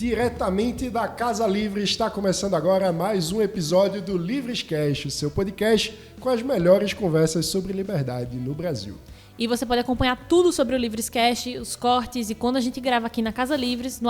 Diretamente da Casa Livre, está começando agora mais um episódio do Livrescast, o seu podcast com as melhores conversas sobre liberdade no Brasil. E você pode acompanhar tudo sobre o Livrescast, os cortes e quando a gente grava aqui na Casa Livres, no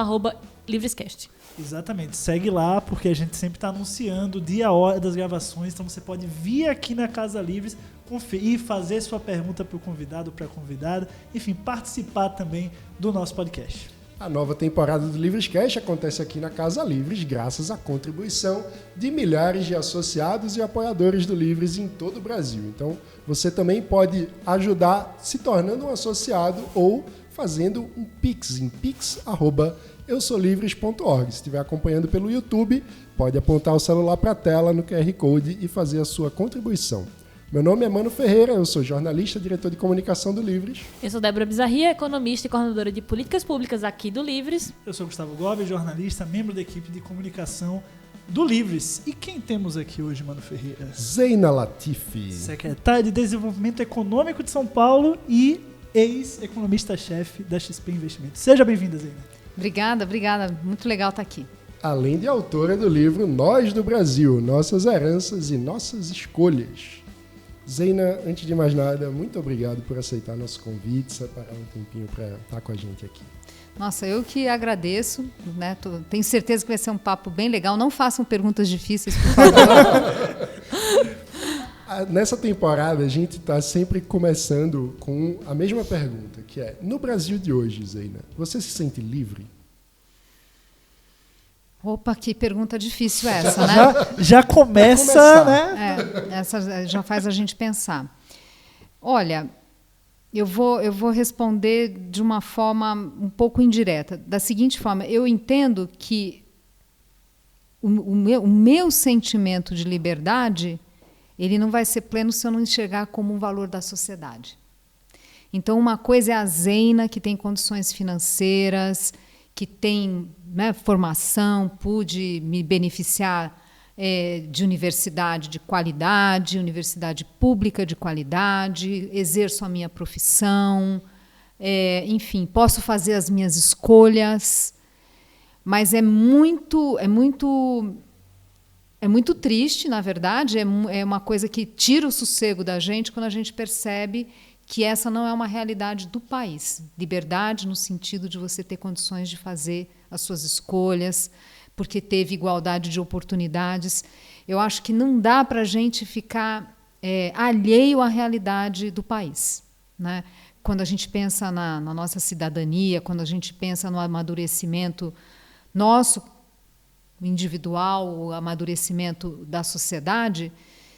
@Livrescast. Exatamente, segue lá porque a gente sempre está anunciando o dia e a hora das gravações, então você pode vir aqui na Casa Livres, conferir, fazer sua pergunta para o convidado, para a convidada, enfim, participar também do nosso podcast. A nova temporada do Livrescast acontece aqui na Casa Livres graças à contribuição de milhares de associados e apoiadores do Livres em todo o Brasil. Então, você também pode ajudar se tornando um associado ou fazendo um Pix em pix@eusolivres.org. Se estiver acompanhando pelo YouTube, pode apontar o celular para a tela no QR Code e fazer a sua contribuição. Meu nome é Mano Ferreira, eu sou jornalista, diretor de comunicação do Livres. Eu sou Débora Bizarria, economista e coordenadora de políticas públicas aqui do Livres. Eu sou Gustavo Gobi, jornalista, membro da equipe de comunicação do Livres. E quem temos aqui hoje, Mano Ferreira? Zeina Latifi, secretária de Desenvolvimento Econômico de São Paulo e ex-economista-chefe da XP Investimentos. Seja bem-vinda, Zeina. Obrigada. Muito legal estar aqui. além de autora do livro Nós do Brasil, Nossas Heranças e Nossas Escolhas. Zeina, antes de mais nada, muito obrigado por aceitar nosso convite, separar um tempinho para estar com a gente aqui. Nossa, eu que agradeço, né? Tenho certeza que vai ser um papo bem legal. Não façam perguntas difíceis, por favor. Nessa temporada, a gente está sempre começando com a mesma pergunta, que é, no Brasil de hoje, Zeina, você se sente livre? Opa, que pergunta difícil essa, né? Já começa, né? Essa já faz a gente pensar. Olha, eu vou responder de uma forma um pouco indireta. Da seguinte forma, eu entendo que o meu sentimento de liberdade, ele não vai ser pleno se eu não enxergar como um valor da sociedade. Então, uma coisa é a Zeina, que tem condições financeiras, que tem, né, formação, pude me beneficiar de universidade de qualidade, universidade pública de qualidade, exerço a minha profissão, enfim, posso fazer as minhas escolhas, mas é muito triste, na verdade, é uma coisa que tira o sossego da gente quando a gente percebe que essa não é uma realidade do país. Liberdade no sentido de você ter condições de fazer as suas escolhas, porque teve igualdade de oportunidades. Eu acho que não dá para a gente ficar alheio à realidade do país, né? Quando a gente pensa na nossa cidadania, quando a gente pensa no amadurecimento nosso, individual, o amadurecimento da sociedade,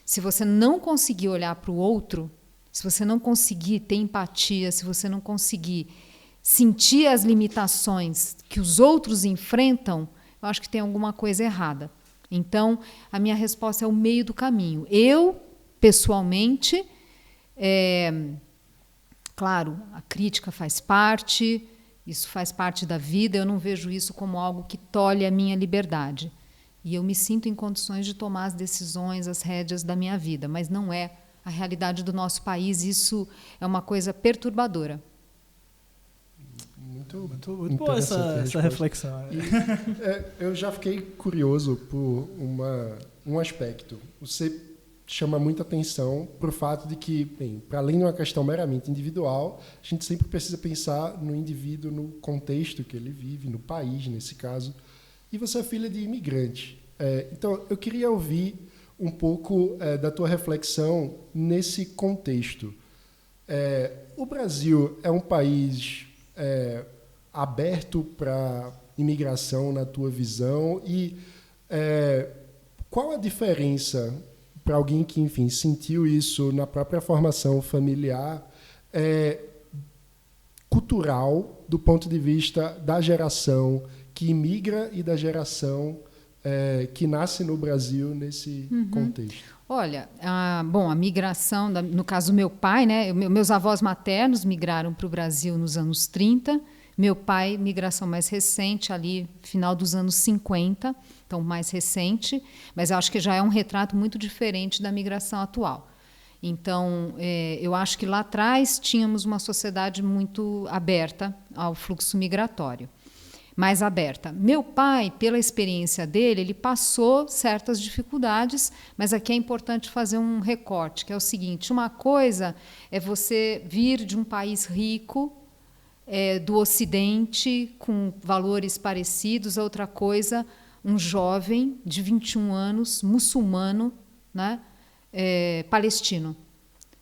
se você não conseguir olhar para o outro, se você não conseguir ter empatia, se você não conseguir sentir as limitações que os outros enfrentam, eu acho que tem alguma coisa errada. Então, a minha resposta é o meio do caminho. Eu, pessoalmente, claro, a crítica faz parte, isso faz parte da vida, eu não vejo isso como algo que tolhe a minha liberdade. E eu me sinto em condições de tomar as decisões, as rédeas da minha vida, mas não é a realidade do nosso país, isso é uma coisa perturbadora. Muito boa essa reflexão. Eu já fiquei curioso por um aspecto. Você chama muita atenção para o fato de que, bem, para além de uma questão meramente individual, a gente sempre precisa pensar no indivíduo, no contexto que ele vive, no país, nesse caso. E você é filha de imigrante. Então, eu queria ouvir um pouco da tua reflexão nesse contexto. O Brasil é um país aberto para imigração, na tua visão? E qual a diferença para alguém que, enfim, sentiu isso na própria formação familiar, cultural, do ponto de vista da geração que imigra e da geração que nasce no Brasil nesse contexto? Olha, a migração, no caso do meu pai, né, meus avós maternos migraram para o Brasil nos anos 30, meu pai, migração mais recente, ali, final dos anos 50, então mais recente, mas eu acho que já é um retrato muito diferente da migração atual. Então, eu acho que lá atrás tínhamos uma sociedade muito aberta ao fluxo migratório. mais aberta. Meu pai, pela experiência dele, ele passou certas dificuldades, mas aqui é importante fazer um recorte, que é o seguinte: uma coisa é você vir de um país rico, do Ocidente, com valores parecidos, a outra coisa, um jovem de 21 anos, muçulmano, né, palestino.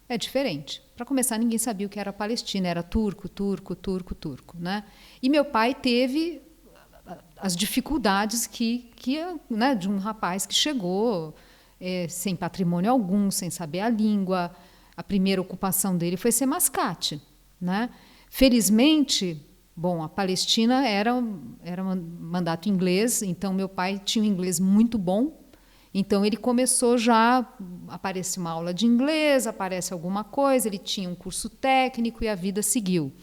É diferente. Para começar, ninguém sabia o que era Palestina, era turco, né? E meu pai teve as dificuldades né, de um rapaz que chegou sem patrimônio algum, sem saber a língua. A primeira ocupação dele foi ser mascate, né? Felizmente, bom, a Palestina era um mandato inglês, então meu pai tinha um inglês muito bom. Então, ele começou já, aparece uma aula de inglês, aparece alguma coisa, ele tinha um curso técnico e a vida seguiu.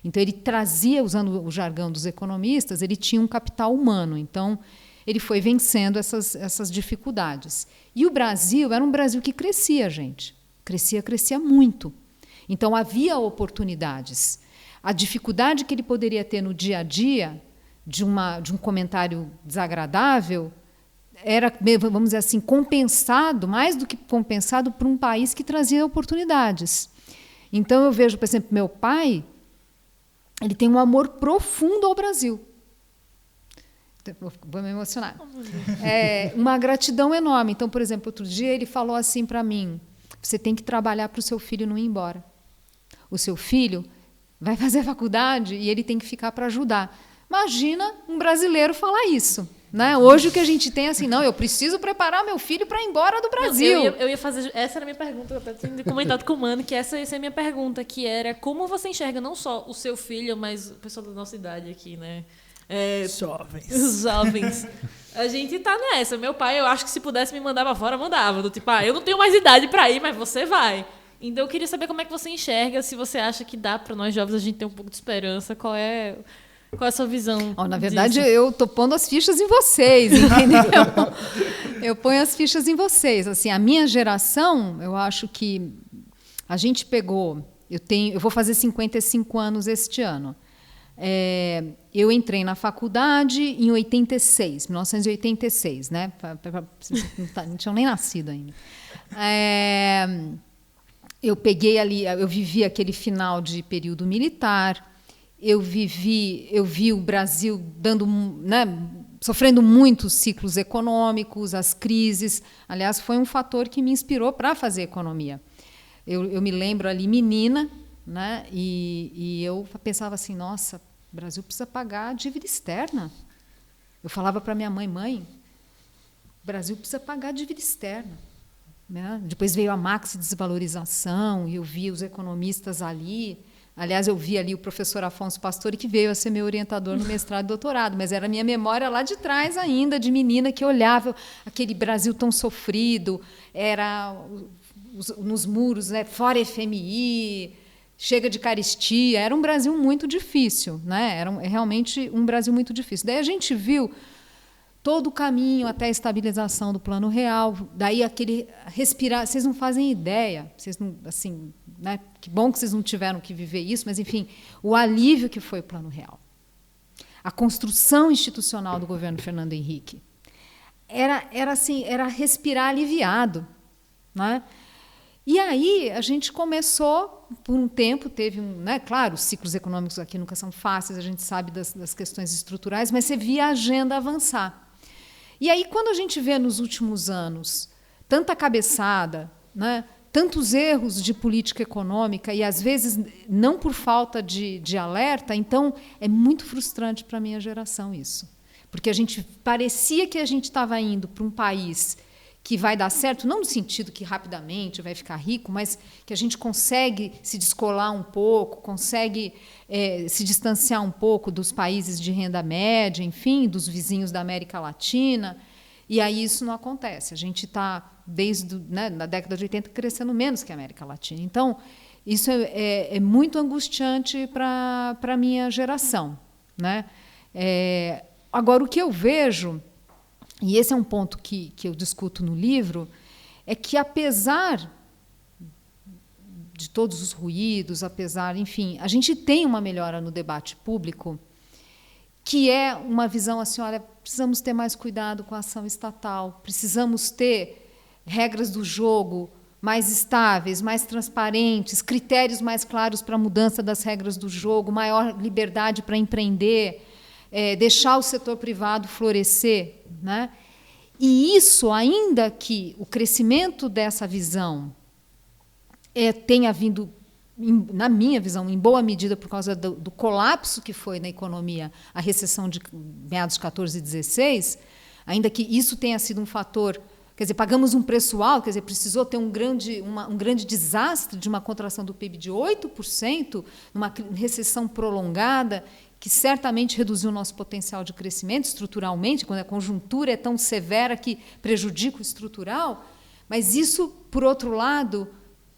Então, ele trazia, usando o jargão dos economistas, ele tinha um capital humano. Então, ele foi vencendo essas dificuldades. E o Brasil era um Brasil que crescia, gente. Crescia muito. Então, havia oportunidades. A dificuldade que ele poderia ter no dia a dia, de um comentário desagradável, era, vamos dizer assim, compensado, mais do que compensado, por um país que trazia oportunidades. Então, eu vejo, por exemplo, meu pai, ele tem um amor profundo ao Brasil. Vou me emocionar. Uma gratidão enorme. Então, por exemplo, outro dia ele falou assim para mim: você tem que trabalhar para o seu filho não ir embora. O seu filho vai fazer a faculdade e ele tem que ficar para ajudar. Imagina um brasileiro falar isso. Né? Hoje o que a gente tem é assim: não, eu preciso preparar meu filho para ir embora do Brasil. Eu ia fazer, essa era a minha pergunta, eu tinha comentado com o Mano, que essa é a minha pergunta, que era como você enxerga não só o seu filho, mas o pessoal da nossa idade aqui, né? Jovens. Os jovens. A gente tá nessa. Meu pai, eu acho que se pudesse me mandar pra fora, mandava. Do tipo, eu não tenho mais idade para ir, mas você vai. Então eu queria saber como é que você enxerga, se você acha que dá para nós jovens a gente ter um pouco de esperança, qual é a sua visão? Na verdade, eu estou pondo as fichas em vocês, entendeu? Eu ponho as fichas em vocês. Assim, a minha geração, eu acho que a gente pegou... Eu vou fazer 55 anos este ano. Eu entrei na faculdade em 1986, né? Não tinham nem nascido ainda. Eu peguei ali, eu vivi aquele final de período militar. Eu vi o Brasil sofrendo muitos ciclos econômicos, as crises. Aliás, foi um fator que me inspirou para fazer economia. Eu me lembro ali, menina, né, e eu pensava assim: nossa, o Brasil precisa pagar a dívida externa. Eu falava para minha mãe: o Brasil precisa pagar a dívida externa. Né? Depois veio a maxi-desvalorização, e eu vi os economistas ali. Aliás, eu vi ali o professor Afonso Pastore, que veio a ser meu orientador no mestrado e doutorado, mas era a minha memória lá de trás ainda, de menina que olhava aquele Brasil tão sofrido, era nos muros, né, fora FMI, chega de caristia, era um Brasil muito difícil, né? Era realmente um Brasil muito difícil. Daí a gente viu todo o caminho até a estabilização do Plano Real, daí aquele respirar, vocês não fazem ideia, vocês não, assim, né, que bom que vocês não tiveram que viver isso, mas, enfim, o alívio que foi o Plano Real. A construção institucional do governo Fernando Henrique era respirar aliviado, né? E aí a gente começou, por um tempo, teve claro, os ciclos econômicos aqui nunca são fáceis, a gente sabe das questões estruturais, mas você via a agenda avançar. E aí, quando a gente vê nos últimos anos tanta cabeçada, né, tantos erros de política econômica, e às vezes não por falta de alerta, então é muito frustrante para a minha geração isso. Porque parecia que a gente estava indo para um país que vai dar certo, não no sentido que rapidamente vai ficar rico, mas que a gente consegue se descolar um pouco, consegue se distanciar um pouco dos países de renda média, enfim, dos vizinhos da América Latina, e aí isso não acontece. A gente está, desde na década de 80, crescendo menos que a América Latina. Então, isso é muito angustiante para a minha geração, né? Agora, o que eu vejo, e esse é um ponto que eu discuto no livro, é que, apesar de todos os ruídos, enfim, a gente tem uma melhora no debate público que é uma visão assim, olha, precisamos ter mais cuidado com a ação estatal, precisamos ter regras do jogo mais estáveis, mais transparentes, critérios mais claros para a mudança das regras do jogo, maior liberdade para empreender, deixar o setor privado florescer, né? E isso, ainda que o crescimento dessa visão tenha vindo, na minha visão, em boa medida por causa do colapso que foi na economia, a recessão de meados de 14 e 16, ainda que isso tenha sido um fator. Quer dizer, pagamos um preço alto, quer dizer, precisou ter um grande desastre de uma contração do PIB de 8%, uma recessão prolongada, que certamente reduziu o nosso potencial de crescimento estruturalmente, quando a conjuntura é tão severa que prejudica o estrutural. Mas isso, por outro lado,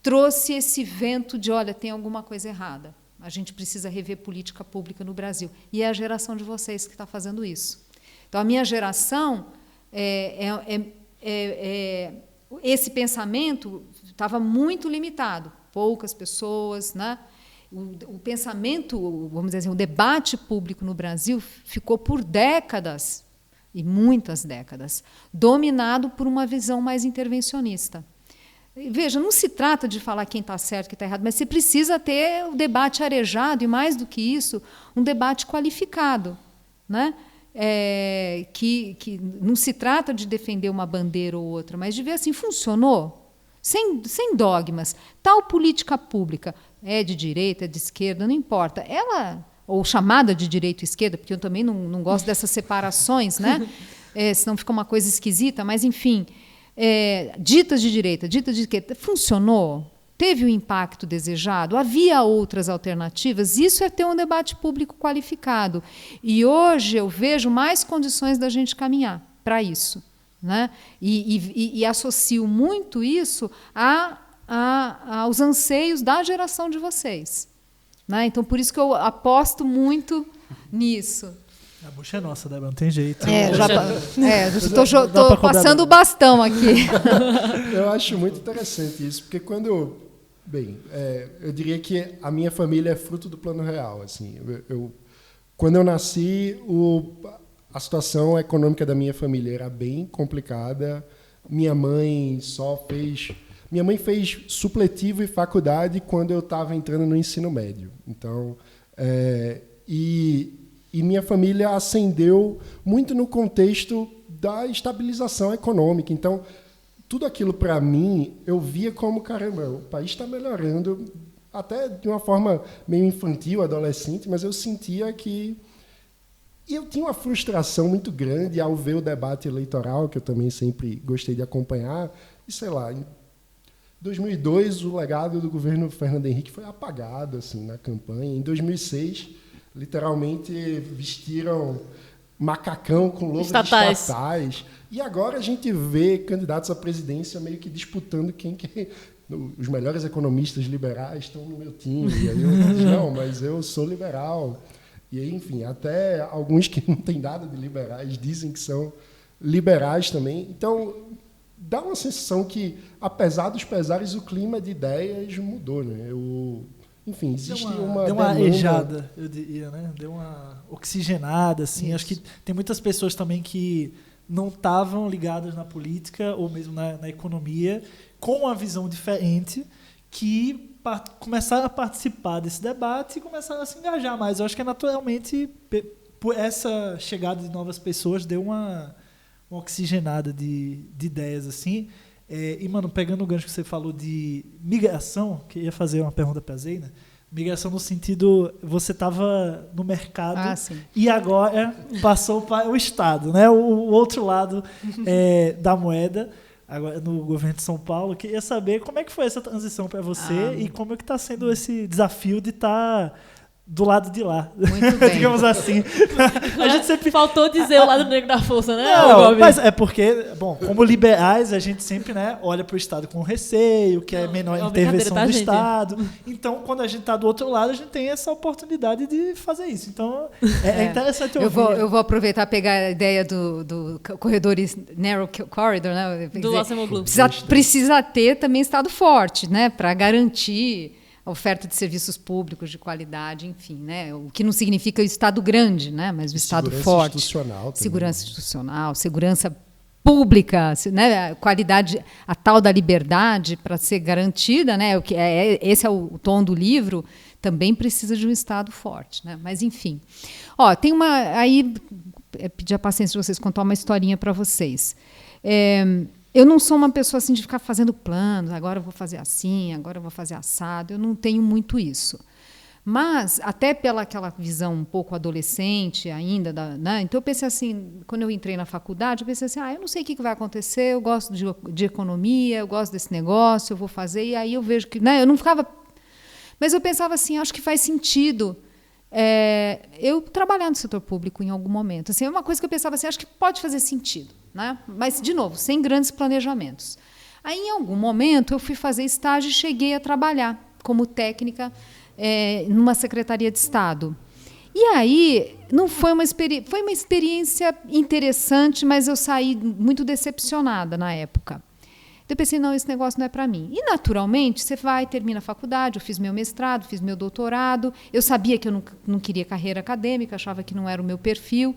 trouxe esse vento de, olha, tem alguma coisa errada. A gente precisa rever política pública no Brasil. E é a geração de vocês que está fazendo isso. Então, a minha geração esse pensamento estava muito limitado, poucas pessoas, né? O pensamento, vamos dizer assim, o debate público no Brasil ficou por décadas, e muitas décadas, dominado por uma visão mais intervencionista. Veja, não se trata de falar quem está certo, quem está errado, mas você precisa ter o debate arejado, e mais do que isso, um debate qualificado, né? Que não se trata de defender uma bandeira ou outra, mas de ver assim, funcionou? Sem dogmas. Tal política pública é de direita, é de esquerda, não importa. Ela, ou chamada de direita e esquerda, porque eu também não gosto dessas separações, né? Senão fica uma coisa esquisita, mas, enfim, ditas de direita, ditas de esquerda, funcionou? Teve o impacto desejado? Havia outras alternativas? Isso é ter um debate público qualificado. E hoje eu vejo mais condições da gente caminhar para isso, né? E associo muito isso aos anseios da geração de vocês, né? Então, por isso que eu aposto muito nisso. A bucha é nossa, Débora, não tem jeito. Estou passando o bastão aqui. Eu acho muito interessante isso, porque eu diria que a minha família é fruto do Plano Real. Assim, quando eu nasci, a situação econômica da minha família era bem complicada. Minha mãe fez supletivo e faculdade quando eu estava entrando no ensino médio. Então, e minha família ascendeu muito no contexto da estabilização econômica. Então, tudo aquilo, para mim, eu via como, caramba, o país está melhorando, até de uma forma meio infantil, adolescente, mas eu sentia que... E eu tinha uma frustração muito grande ao ver o debate eleitoral, que eu também sempre gostei de acompanhar, e, sei lá, em 2002, o legado do governo Fernando Henrique foi apagado assim, na campanha. Em 2006, literalmente, vestiram macacão com logos estatais. E agora a gente vê candidatos à presidência meio que disputando os melhores economistas liberais estão no meu time. E aí eu digo, não, mas eu sou liberal. E aí, enfim, até alguns que não têm nada de liberais dizem que são liberais também. Então, dá uma sensação que, apesar dos pesares, o clima de ideias mudou, né? Enfim, existe deu uma arejada, eu diria, né? Deu uma oxigenada, assim. Isso. Acho que tem muitas pessoas também que não estavam ligadas na política ou mesmo na economia, com uma visão diferente, que começaram a participar desse debate e começaram a se engajar mais. Eu acho que naturalmente, por essa chegada de novas pessoas, deu uma oxigenada de ideias, assim. E, mano, pegando o gancho que você falou de migração, que eu ia fazer uma pergunta para a Zeina, migração no sentido, você estava no mercado e agora passou para o Estado, né? O outro lado da moeda, agora no governo de São Paulo. Queria saber como é que foi essa transição para você e como é que está sendo esse desafio de estar do lado de lá, muito bem. digamos assim. A gente sempre faltou dizer o lado negro da força, né? Não, mas é porque, bom, como liberais, a gente sempre, né, olha para o Estado com receio, que é menor intervenção do Estado. Então, quando a gente está do outro lado, a gente tem essa oportunidade de fazer isso. Então, é interessante ouvir. Eu vou aproveitar e pegar a ideia do corredor narrow corridor, né? Do Acemoglu. Precisa ter também Estado forte, né, para garantir a oferta de serviços públicos de qualidade, enfim, né? O que não significa o Estado grande, né? Mas o Estado forte. Segurança institucional, segurança pública, né? Qualidade, a tal da liberdade para ser garantida, né? Esse é o tom do livro. Também precisa de um Estado forte, né? Mas enfim, tem uma aí pedir a paciência de vocês contar uma historinha para vocês. Eu não sou uma pessoa assim de ficar fazendo planos, agora eu vou fazer assim, agora eu vou fazer assado, eu não tenho muito isso. Mas, até pela aquela visão um pouco adolescente ainda, né? Então eu pensei assim, quando eu entrei na faculdade, eu pensei assim, eu não sei o que vai acontecer, eu gosto de economia, eu gosto desse negócio, eu vou fazer, e aí eu vejo que... Né, eu não ficava... Mas eu pensava assim, acho que faz sentido eu trabalhar no setor público em algum momento. Assim, é uma coisa que eu pensava assim, acho que pode fazer sentido. Né? Mas, de novo, sem grandes planejamentos. Aí, em algum momento, eu fui fazer estágio e cheguei a trabalhar como técnica numa secretaria de Estado. E aí, não foi foi uma experiência interessante, mas eu saí muito decepcionada na época. Então, eu pensei, não, esse negócio não é para mim. E, naturalmente, você vai, termina a faculdade, eu fiz meu mestrado, fiz meu doutorado, eu sabia que eu não queria carreira acadêmica, achava que não era o meu perfil,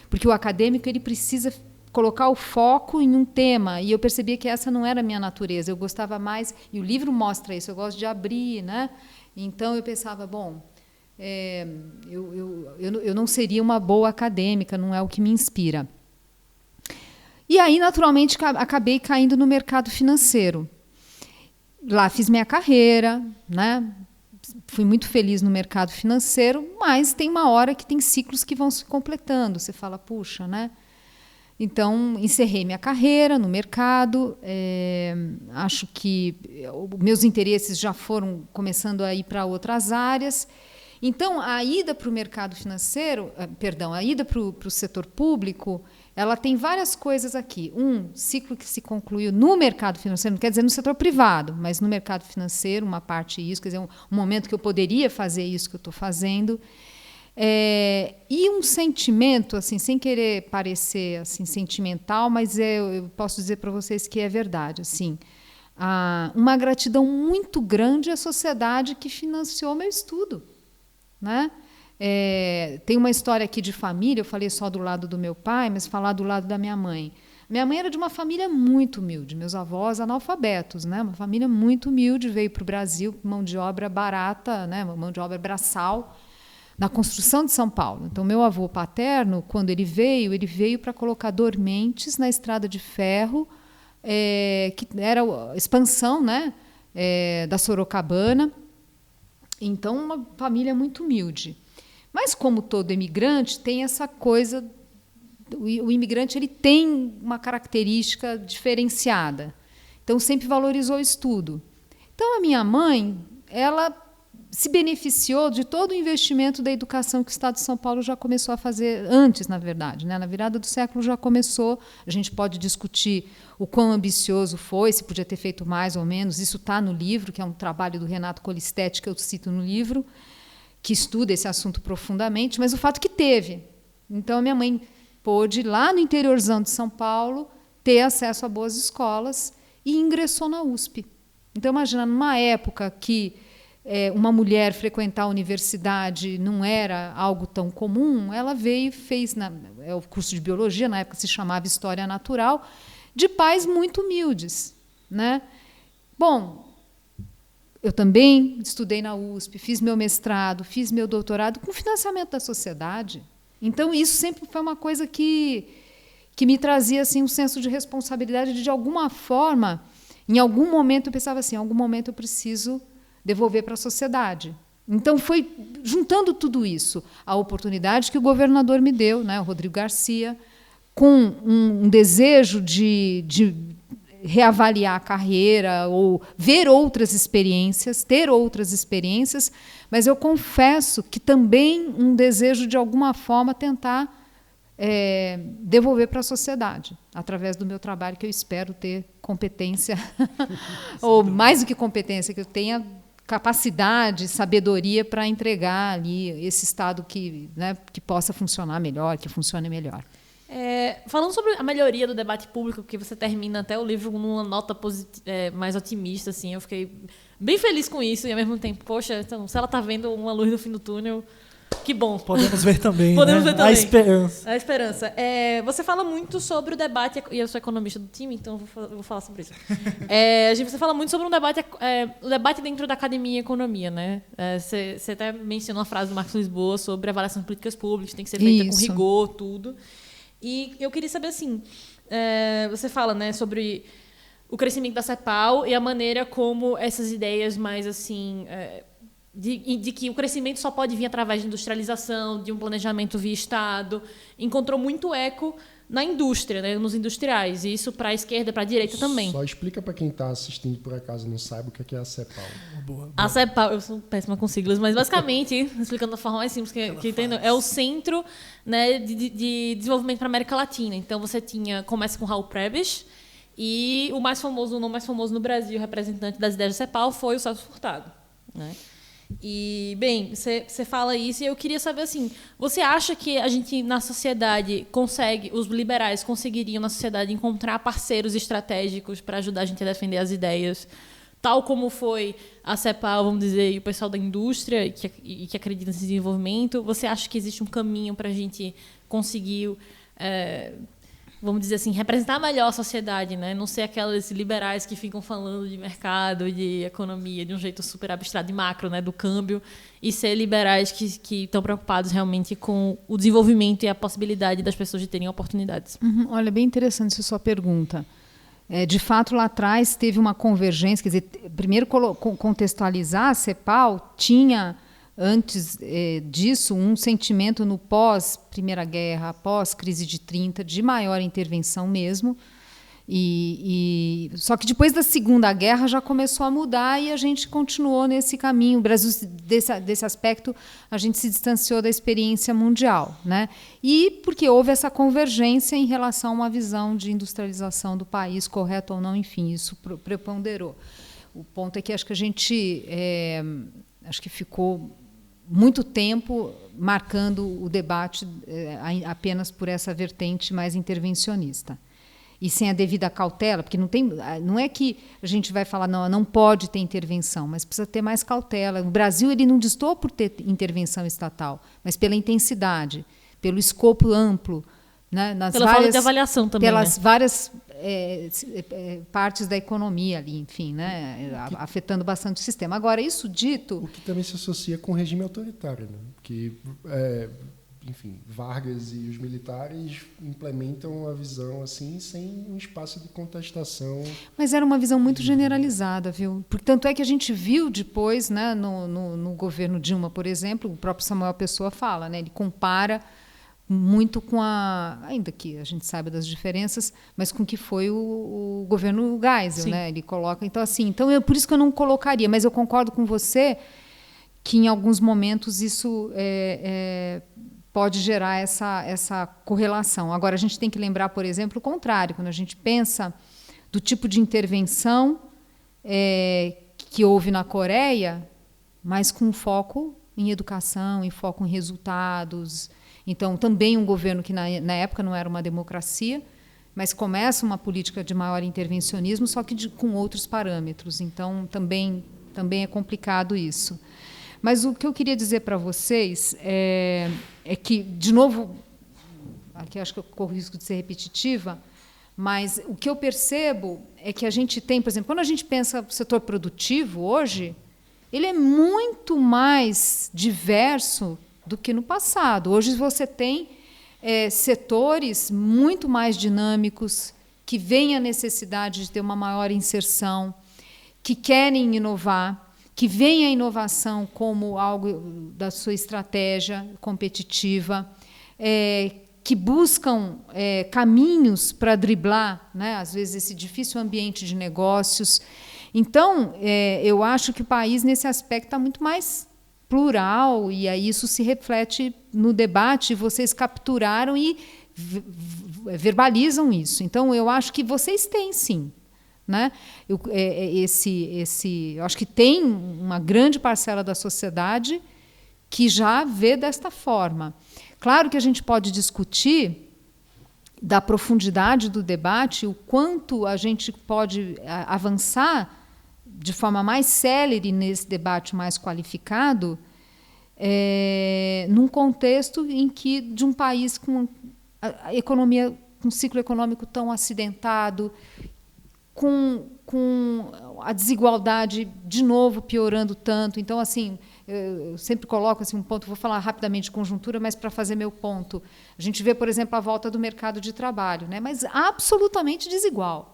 porque o acadêmico ele precisa colocar o foco em um tema, e eu percebia que essa não era a minha natureza, eu gostava mais, e o livro mostra isso, eu gosto de abrir, né? Então eu pensava, bom, eu não seria uma boa acadêmica, não é o que me inspira. E aí, naturalmente, acabei caindo no mercado financeiro. Lá fiz minha carreira, né? Fui muito feliz no mercado financeiro, mas tem uma hora que tem ciclos que vão se completando, você fala, puxa, né? Então, encerrei minha carreira no mercado, acho que meus interesses já foram começando a ir para outras áreas. Então, a ida para o mercado financeiro, a ida para o setor público, ela tem várias coisas aqui. Um ciclo que se concluiu no mercado financeiro, não quer dizer no setor privado, mas no mercado financeiro, uma parte isso, quer dizer, um momento que eu poderia fazer isso que eu estou fazendo. E um sentimento, assim, sem querer parecer assim, sentimental, mas eu posso dizer para vocês que é verdade. Assim, uma gratidão muito grande à sociedade que financiou meu estudo. Né? Tem uma história aqui de família, eu falei só do lado do meu pai, mas falar do lado da minha mãe. Minha mãe era de uma família muito humilde, meus avós analfabetos, né? Uma família muito humilde, veio para o Brasil, mão de obra barata, né? Mão de obra braçal, na construção de São Paulo. Então, meu avô paterno, quando ele veio para colocar dormentes na estrada de ferro, que era a expansão, né, da Sorocabana. Então, uma família muito humilde. Mas, como todo imigrante, tem essa coisa... O imigrante ele tem uma característica diferenciada. Então, sempre valorizou o estudo. Então, a minha mãe, ela se beneficiou de todo o investimento da educação que o Estado de São Paulo já começou a fazer antes, na verdade. Né? Na virada do século já começou. A gente pode discutir o quão ambicioso foi, se podia ter feito mais ou menos. Isso está no livro, que é um trabalho do Renato Colistetti, que eu cito no livro, que estuda esse assunto profundamente, mas o fato que teve. Então, a minha mãe pôde, lá no interiorzão de São Paulo, ter acesso a boas escolas e ingressou na USP. Então, imagina, numa época que uma mulher frequentar a universidade não era algo tão comum, ela veio e fez o curso de biologia, na época se chamava História Natural, de pais muito humildes. Né? Bom, eu também estudei na USP, fiz meu mestrado, fiz meu doutorado com financiamento da sociedade. Então, isso sempre foi uma coisa que me trazia assim, um senso de responsabilidade de alguma forma, em algum momento eu pensava assim, em algum momento eu preciso devolver para a sociedade. Então, foi juntando tudo isso, a oportunidade que o governador me deu, né, o Rodrigo Garcia, com um desejo de reavaliar a carreira ou ver outras experiências, ter outras experiências, mas eu confesso que também um desejo, de alguma forma, tentar devolver para a sociedade, através do meu trabalho, que eu espero ter competência, ou mais do que competência, que eu tenha capacidade, sabedoria para entregar ali esse Estado que possa funcionar melhor, que funcione melhor. Falando sobre a melhoria do debate público, que você termina até o livro numa nota mais otimista, assim, eu fiquei bem feliz com isso e ao mesmo tempo, poxa, então, se ela está vendo uma luz no fim do túnel, que bom. Podemos ver também, Podemos né? ver também. A esperança. A esperança. Você fala muito sobre o debate, e eu sou economista do time, então eu vou falar sobre isso. Você fala muito sobre o debate dentro da academia e economia, né? Você até mencionou a frase do Marcos Lisboa sobre a avaliação de políticas públicas, tem que ser feita com rigor, tudo. E eu queria saber, assim, você fala, né, sobre o crescimento da CEPAL e a maneira como essas ideias mais, assim... De que o crescimento só pode vir através de industrialização, de um planejamento via Estado, encontrou muito eco na indústria, né, nos industriais, e isso para a esquerda, para a direita também. Só explica para quem está assistindo por acaso não sabe o que é a CEPAL. Boa. A CEPAL, eu sou péssima com siglas, mas basicamente, explicando da forma mais simples que entendo, é o Centro, né, de Desenvolvimento para a América Latina. Então você começa com Raul Prebisch, e o não mais famoso no Brasil, representante das ideias da CEPAL, foi o Celso Furtado, né? E, bem, você fala isso e eu queria saber, assim, você acha que a gente, na sociedade, os liberais conseguiriam, na sociedade, encontrar parceiros estratégicos para ajudar a gente a defender as ideias, tal como foi a CEPAL, vamos dizer, e o pessoal da indústria que acredita nesse desenvolvimento? Você acha que existe um caminho para a gente conseguir... vamos dizer assim, representar melhor a sociedade, né? Não ser aqueles liberais que ficam falando de mercado, de economia, de um jeito super abstrato, de macro, né? Do câmbio, e ser liberais que estão preocupados realmente com o desenvolvimento e a possibilidade das pessoas de terem oportunidades. Olha, bem interessante essa sua pergunta. De fato, lá atrás teve uma convergência, quer dizer, primeiro contextualizar, a CEPAL tinha... Antes disso, um sentimento no pós-Primeira Guerra, pós-crise de 30, de maior intervenção mesmo. Só que depois da Segunda Guerra já começou a mudar e a gente continuou nesse caminho. O Brasil, desse aspecto, a gente se distanciou da experiência mundial, né? E porque houve essa convergência em relação a uma visão de industrialização do país, correto ou não, enfim, isso preponderou. O ponto é que acho que a gente... acho que ficou muito tempo marcando o debate apenas por essa vertente mais intervencionista. E sem a devida cautela, porque não é que a gente vai falar, não pode ter intervenção, mas precisa ter mais cautela. O Brasil ele não destoou por ter intervenção estatal, mas pela intensidade, pelo escopo amplo, né, pela falta de avaliação também, pelas né? várias partes da economia ali, enfim, né, afetando bastante o sistema. Agora, isso dito... O que também se associa com o regime autoritário, né? Que, enfim, Vargas e os militares implementam a visão assim sem um espaço de contestação. Mas era uma visão muito generalizada, viu? Tanto é que a gente viu depois, né, no governo Dilma, por exemplo, o próprio Samuel Pessoa fala, né, ele compara muito com ainda que a gente saiba das diferenças, mas com o que foi o governo Geisel, né? Ele coloca, então por isso que eu não colocaria, mas eu concordo com você que em alguns momentos isso pode gerar essa correlação. Agora a gente tem que lembrar, por exemplo, o contrário, quando a gente pensa do tipo de intervenção que houve na Coreia, mas com foco em educação, em foco em resultados. Então, também um governo que, na época, não era uma democracia, mas começa uma política de maior intervencionismo, só que com outros parâmetros. Então, também é complicado isso. Mas o que eu queria dizer para vocês é que, de novo, aqui acho que eu corro o risco de ser repetitiva, mas o que eu percebo é que a gente tem, por exemplo, quando a gente pensa no setor produtivo hoje, ele é muito mais diverso do que no passado. Hoje você tem setores muito mais dinâmicos, que veem a necessidade de ter uma maior inserção, que querem inovar, que veem a inovação como algo da sua estratégia competitiva, que buscam caminhos para driblar, né, às vezes, esse difícil ambiente de negócios. Então, eu acho que o país, nesse aspecto, está muito mais plural, e aí isso se reflete no debate, vocês capturaram e verbalizam isso. Então, eu acho que vocês têm, sim. Né? Eu acho que tem uma grande parcela da sociedade que já vê desta forma. Claro que a gente pode discutir da profundidade do debate, o quanto a gente pode avançar de forma mais célere nesse debate mais qualificado, num contexto em que, de um país com a economia, com um ciclo econômico tão acidentado, com a desigualdade de novo piorando tanto. Então, assim, eu sempre coloco assim, um ponto, vou falar rapidamente de conjuntura, mas para fazer meu ponto. A gente vê, por exemplo, a volta do mercado de trabalho, né? Mas absolutamente desigual.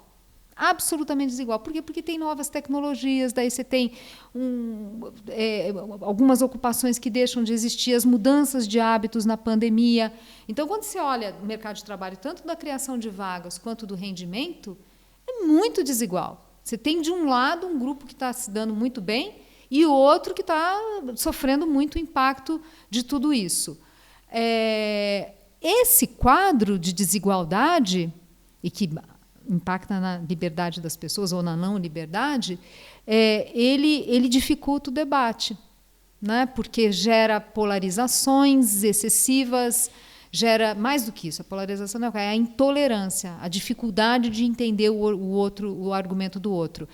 Absolutamente desigual. Por quê? Porque tem novas tecnologias, daí você tem algumas ocupações que deixam de existir, as mudanças de hábitos na pandemia. Então, quando você olha o mercado de trabalho, tanto da criação de vagas quanto do rendimento, é muito desigual. Você tem, de um lado, um grupo que está se dando muito bem e o outro que está sofrendo muito impacto de tudo isso. Esse quadro de desigualdade, e que impacta na liberdade das pessoas ou na não liberdade, ele dificulta o debate, né? Porque gera polarizações excessivas, gera mais do que isso, a polarização não é a intolerância, a dificuldade de entender o argumento do outro.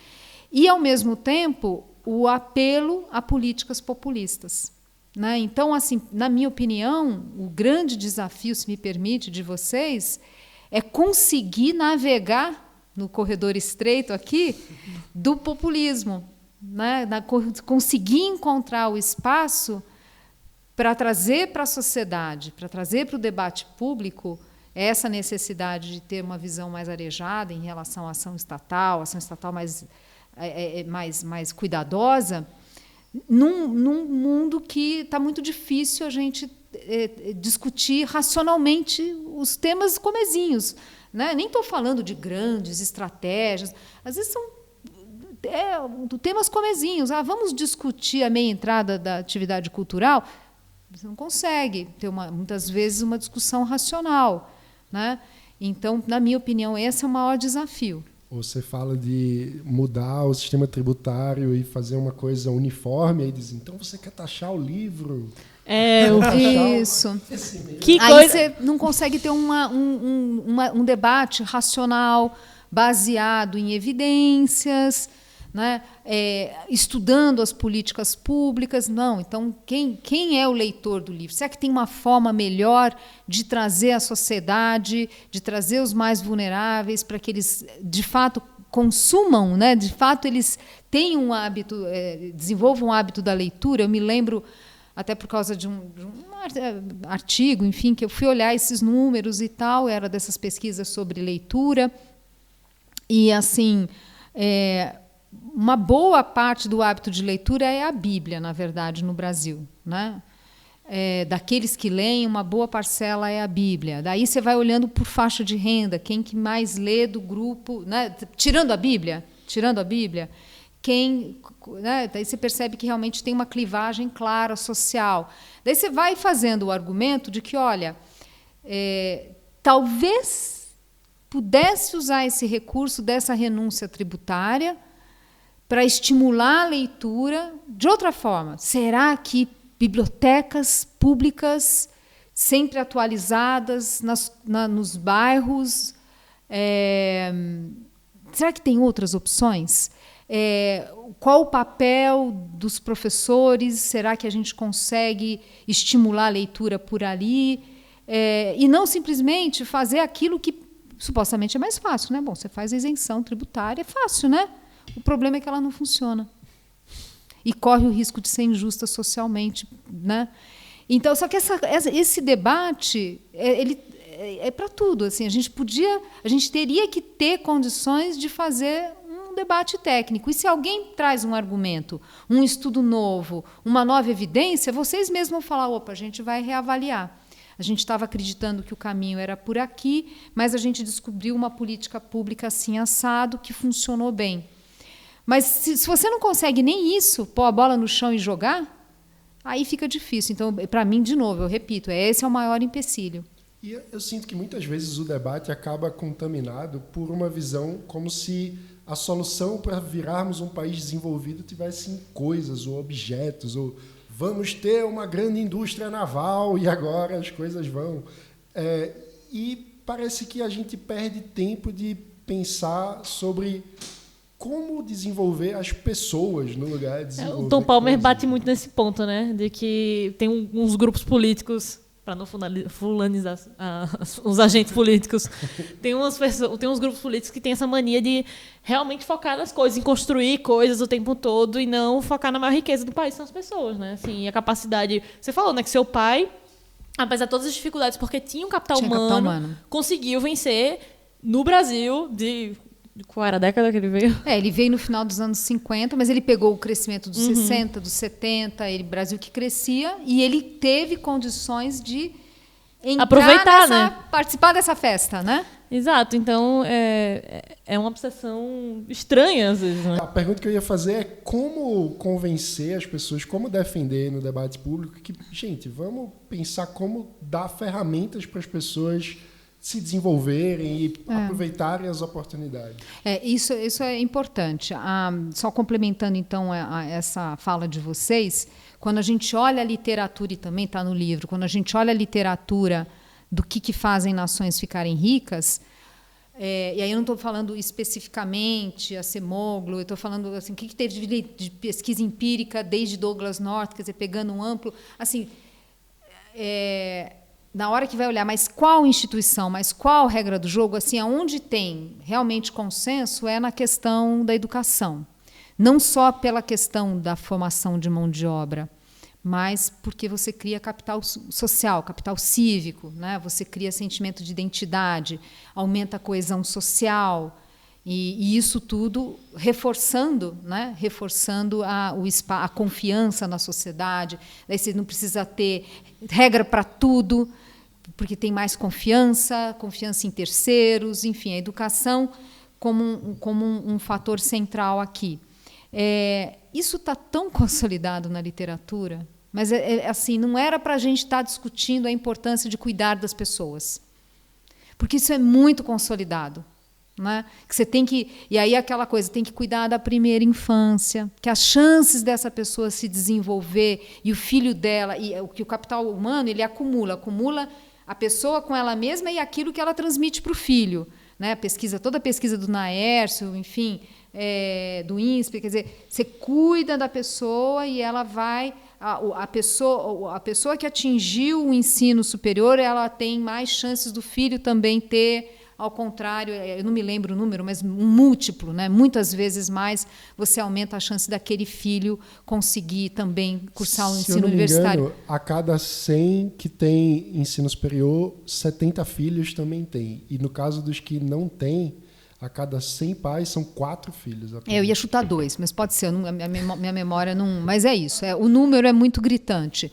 E, ao mesmo tempo, o apelo a políticas populistas, né? Então, assim, na minha opinião, o grande desafio, se me permite, de vocês é conseguir navegar no corredor estreito aqui do populismo, né? Conseguir encontrar o espaço para trazer para a sociedade, para trazer para o debate público essa necessidade de ter uma visão mais arejada em relação à ação estatal mais cuidadosa, num mundo que está muito difícil a gente discutir racionalmente os temas comezinhos, né? Nem estou falando de grandes estratégias, às vezes são temas comezinhos. Vamos discutir a meia entrada da atividade cultural? Você não consegue ter, muitas vezes, uma discussão racional, né? Então, na minha opinião, esse é o maior desafio. Você fala de mudar o sistema tributário e fazer uma coisa uniforme, aí diz, então você quer taxar o livro? Isso. Que aí coisa... você não consegue ter um debate racional, baseado em evidências, né? Estudando as políticas públicas. Não. Então, quem é o leitor do livro? Será que tem uma forma melhor de trazer a sociedade, de trazer os mais vulneráveis para que eles, de fato, consumam, né? De fato, eles tenham um hábito, desenvolvam um hábito da leitura? Eu me lembro, até por causa de um artigo, enfim, que eu fui olhar esses números e tal, era dessas pesquisas sobre leitura, e, assim, uma boa parte do hábito de leitura é a Bíblia, na verdade, no Brasil, né? Daqueles que leem, uma boa parcela é a Bíblia. Daí você vai olhando por faixa de renda, quem que mais lê do grupo, né? Tirando a Bíblia, né? Daí você percebe que realmente tem uma clivagem clara social. Daí você vai fazendo o argumento de que, olha, talvez pudesse usar esse recurso dessa renúncia tributária para estimular a leitura de outra forma. Será que bibliotecas públicas sempre atualizadas nos bairros, será que tem outras opções? Qual o papel dos professores? Será que a gente consegue estimular a leitura por ali? E não simplesmente fazer aquilo que supostamente é mais fácil, né? Bom, você faz a isenção tributária, é fácil, né? O problema é que ela não funciona. E corre o risco de ser injusta socialmente, né? Então, só que esse debate, ele é para tudo. Assim, a gente teria que ter condições de fazer um debate técnico. E se alguém traz um argumento, um estudo novo, uma nova evidência, vocês mesmos vão falar, opa, a gente vai reavaliar. A gente estava acreditando que o caminho era por aqui, mas a gente descobriu uma política pública assim assado que funcionou bem. Mas se você não consegue nem isso, pôr a bola no chão e jogar, aí fica difícil. Então, para mim, de novo, eu repito, esse é o maior empecilho. E eu sinto que muitas vezes o debate acaba contaminado por uma visão como se a solução para virarmos um país desenvolvido tivesse em coisas ou objetos, ou vamos ter uma grande indústria naval e agora as coisas vão. E parece que a gente perde tempo de pensar sobre como desenvolver as pessoas no lugar de desenvolver. O Tom Palmer coisas. bate muito nesse ponto, né? De que tem uns grupos políticos, para não fulanizar os agentes políticos, tem uns grupos políticos que têm essa mania de realmente focar nas coisas, em construir coisas o tempo todo e não focar na maior riqueza do país, são as pessoas, né? Assim, e a capacidade... Você falou, né, que seu pai, apesar de todas as dificuldades, porque tinha um capital humano, conseguiu vencer no Brasil qual era a década que ele veio? Ele veio no final dos anos 50, mas ele pegou o crescimento dos 60, dos 70, Brasil que crescia, e ele teve condições de aproveitar, né? Participar dessa festa, né? Exato, então é uma obsessão estranha às vezes, né? A pergunta que eu ia fazer é como convencer as pessoas, como defender no debate público que, gente, vamos pensar como dar ferramentas para as pessoas se desenvolverem e aproveitarem as oportunidades. Isso é importante. Só complementando, então, essa fala de vocês, quando a gente olha a literatura, e também está no livro, quando a gente olha a literatura do que fazem nações ficarem ricas, e aí eu não estou falando especificamente a Acemoglu, eu estou falando assim, o que teve de pesquisa empírica desde Douglass North, quer dizer, pegando um amplo... assim, na hora que vai olhar, mas qual instituição, mas qual regra do jogo, assim, aonde tem realmente consenso é na questão da educação. Não só pela questão da formação de mão de obra, mas porque você cria capital social, capital cívico, né? Você cria sentimento de identidade, aumenta a coesão social, e isso tudo reforçando, né? Reforçando a confiança na sociedade. Daí você não precisa ter regra para tudo, porque tem mais confiança em terceiros, enfim, a educação como um fator central aqui. Isso está tão consolidado na literatura, mas assim, não era para a gente estar discutindo a importância de cuidar das pessoas, porque isso é muito consolidado. Né? Que você tem que, e aí aquela coisa, tem que cuidar da primeira infância, que as chances dessa pessoa se desenvolver e o filho dela, e o que o capital humano ele acumula a pessoa com ela mesma e aquilo que ela transmite para o filho, né? Toda a pesquisa do Naércio, enfim, do INSPE, quer dizer, você cuida da pessoa e ela vai, a pessoa que atingiu o ensino superior, ela tem mais chances do filho também ter. Ao contrário, eu não me lembro o número, mas um múltiplo, né? Muitas vezes mais você aumenta a chance daquele filho conseguir também cursar o ensino universitário. Engano, a cada 100 que tem ensino superior, 70 filhos também tem. E no caso dos que não têm, a cada 100 pais são 4 filhos. Eu ia chutar 2, mas pode ser. Minha memória não... Mas é isso. O número é muito gritante.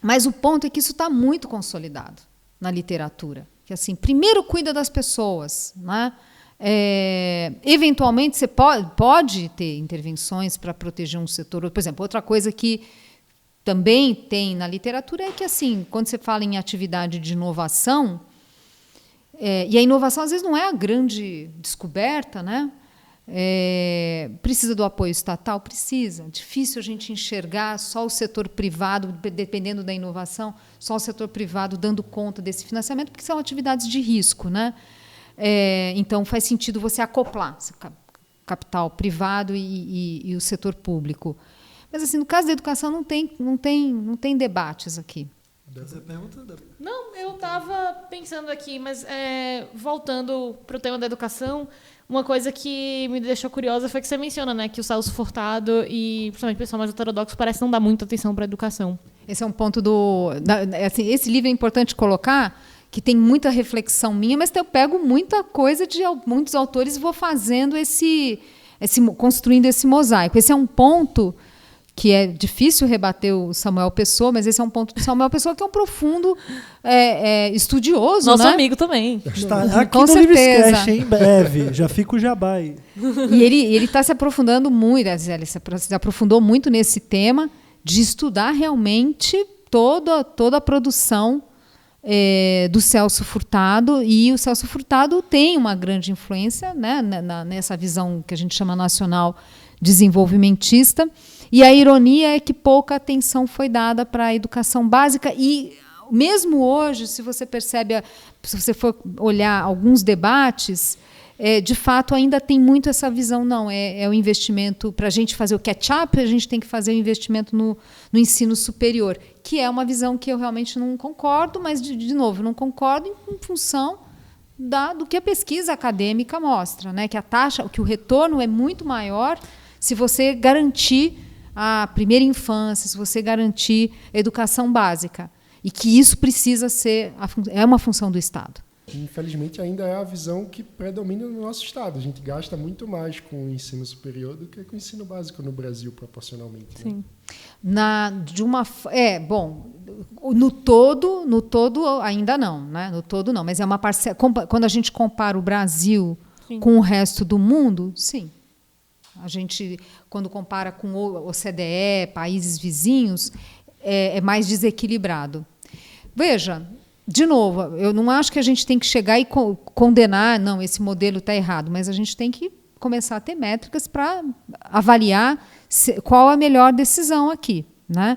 Mas o ponto é que isso está muito consolidado na literatura. Que assim, primeiro cuida das pessoas, né? Eventualmente você pode ter intervenções para proteger um setor. Por exemplo, outra coisa que também tem na literatura é que assim, quando você fala em atividade de inovação, e a inovação às vezes não é a grande descoberta, né? Precisa do apoio estatal? Precisa. Difícil a gente enxergar só o setor privado, dependendo da inovação, só o setor privado dando conta desse financiamento, porque são atividades de risco, né? Então, faz sentido você acoplar capital privado e o setor público. Mas, assim, no caso da educação, não tem debates aqui. Não, eu estava pensando aqui, mas voltando para o tema da educação, uma coisa que me deixou curiosa foi que você menciona, né, que o Celso Furtado e principalmente o pessoal mais heterodoxo parece não dar muita atenção para a educação. Esse é um ponto assim, esse livro é importante colocar, que tem muita reflexão minha, mas eu pego muita coisa de muitos autores e vou fazendo construindo esse mosaico. Esse é um ponto que é difícil rebater o Samuel Pessoa, mas esse é um ponto do Samuel Pessoa que é um profundo estudioso. Nosso né? amigo também. Está aqui Com no certeza. Livrescast, em breve. Já fica o jabá aí. E ele está se aprofundando muito, ele se aprofundou muito nesse tema de estudar realmente toda a produção do Celso Furtado, e o Celso Furtado tem uma grande influência, né, nessa visão que a gente chama nacional desenvolvimentista. E a ironia é que pouca atenção foi dada para a educação básica, e mesmo hoje, se você percebe, se você for olhar alguns debates, de fato ainda tem muito essa visão, não, é o investimento, para a gente fazer o catch-up, a gente tem que fazer o investimento no ensino superior, que é uma visão que eu realmente não concordo, mas, de novo, não concordo em função do que a pesquisa acadêmica mostra, né? Que a taxa, que o retorno é muito maior se você garantir a primeira infância, se você garantir a educação básica. E que isso precisa ser, é uma função do Estado. Infelizmente, ainda é a visão que predomina no nosso Estado. A gente gasta muito mais com o ensino superior do que com o ensino básico no Brasil, proporcionalmente. Sim. Bom, no todo ainda não, né? No todo não, mas é uma parcela. Quando a gente compara o Brasil com o resto do mundo, sim. A gente, quando compara com o OCDE, países vizinhos, é mais desequilibrado. Veja, de novo, eu não acho que a gente tem que chegar e condenar, não, esse modelo está errado, mas a gente tem que começar a ter métricas para avaliar qual a melhor decisão aqui, né?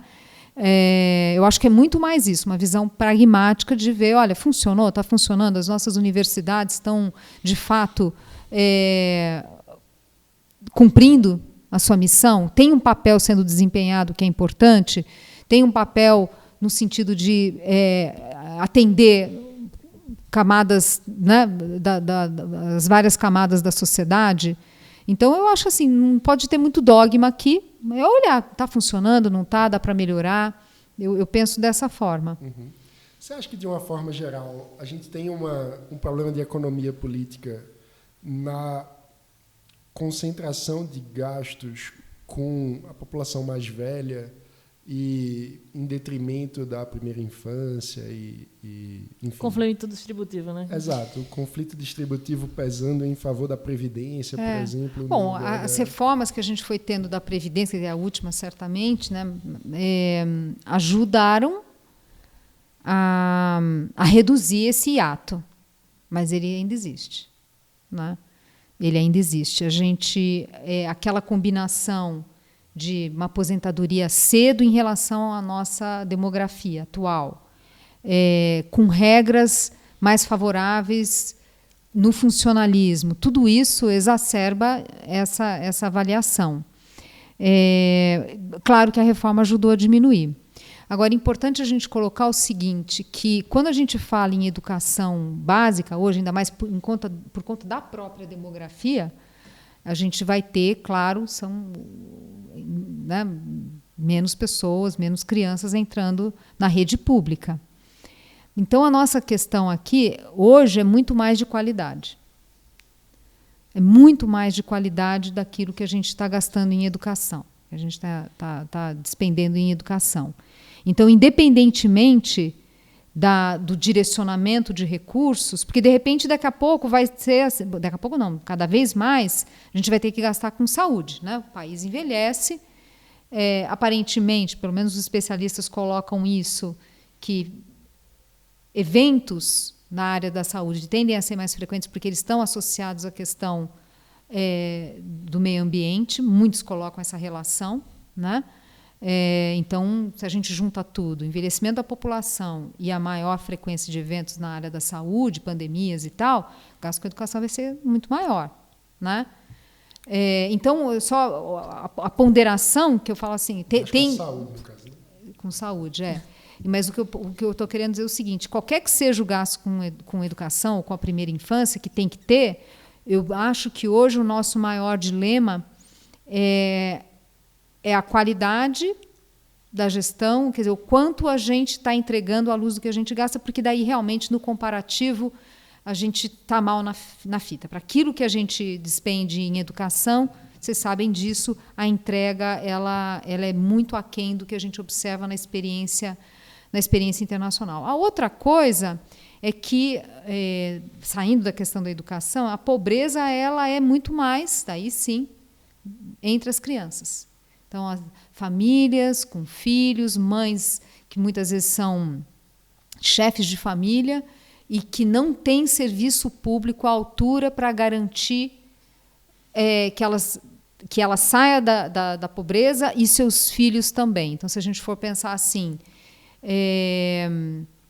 Eu acho que é muito mais isso, uma visão pragmática de ver, olha, funcionou, está funcionando, as nossas universidades estão, de fato, cumprindo a sua missão, tem um papel sendo desempenhado que é importante, tem um papel no sentido de atender camadas, né, das várias camadas da sociedade. Então, eu acho assim, não pode ter muito dogma aqui, é olhar, está funcionando, não está, dá para melhorar. Eu penso dessa forma. Uhum. Você acha que, de uma forma geral, a gente tem um problema de economia política na concentração de gastos com a população mais velha e em detrimento da primeira infância enfim. Conflito distributivo, né? Exato, o conflito distributivo pesando em favor da Previdência, por exemplo. Bom, as reformas que a gente foi tendo da Previdência, que é a última certamente, né, ajudaram a reduzir esse hiato, mas ele ainda existe, né? Ele ainda existe. A gente, aquela combinação de uma aposentadoria cedo em relação à nossa demografia atual, com regras mais favoráveis no funcionalismo, tudo isso exacerba essa avaliação. Claro que a reforma ajudou a diminuir. Agora, é importante a gente colocar o seguinte, que quando a gente fala em educação básica, hoje, ainda mais por conta da própria demografia, a gente vai ter, claro, né, menos pessoas, menos crianças entrando na rede pública. Então, a nossa questão aqui, hoje, é muito mais de qualidade. É muito mais de qualidade daquilo que a gente está gastando em educação, que a gente está despendendo em educação. Então, independentemente do direcionamento de recursos, porque, de repente, daqui a pouco vai ser... Daqui a pouco não, cada vez mais, a gente vai ter que gastar com saúde, né? O país envelhece, aparentemente, pelo menos os especialistas colocam isso, que eventos na área da saúde tendem a ser mais frequentes porque eles estão associados à questão do meio ambiente, muitos colocam essa relação, né? Então, se a gente junta tudo, envelhecimento da população e a maior frequência de eventos na área da saúde, pandemias e tal, o gasto com a educação vai ser muito maior, né? Então, só a ponderação que eu falo assim... Com saúde, no caso. Com saúde, Mas o que eu estou querendo dizer é o seguinte, qualquer que seja o gasto com educação, ou com a primeira infância, que tem que ter, eu acho que hoje o nosso maior dilema é a qualidade da gestão, quer dizer, o quanto a gente está entregando à luz do que a gente gasta, porque daí realmente, no comparativo, a gente está mal na fita. Para aquilo que a gente despende em educação, vocês sabem disso, a entrega ela é muito aquém do que a gente observa na experiência internacional. A outra coisa é que, saindo da questão da educação, a pobreza ela é muito mais, daí sim, entre as crianças. Então, as famílias com filhos, mães que muitas vezes são chefes de família e que não têm serviço público à altura para garantir que ela saia da pobreza e seus filhos também. Então, se a gente for pensar assim,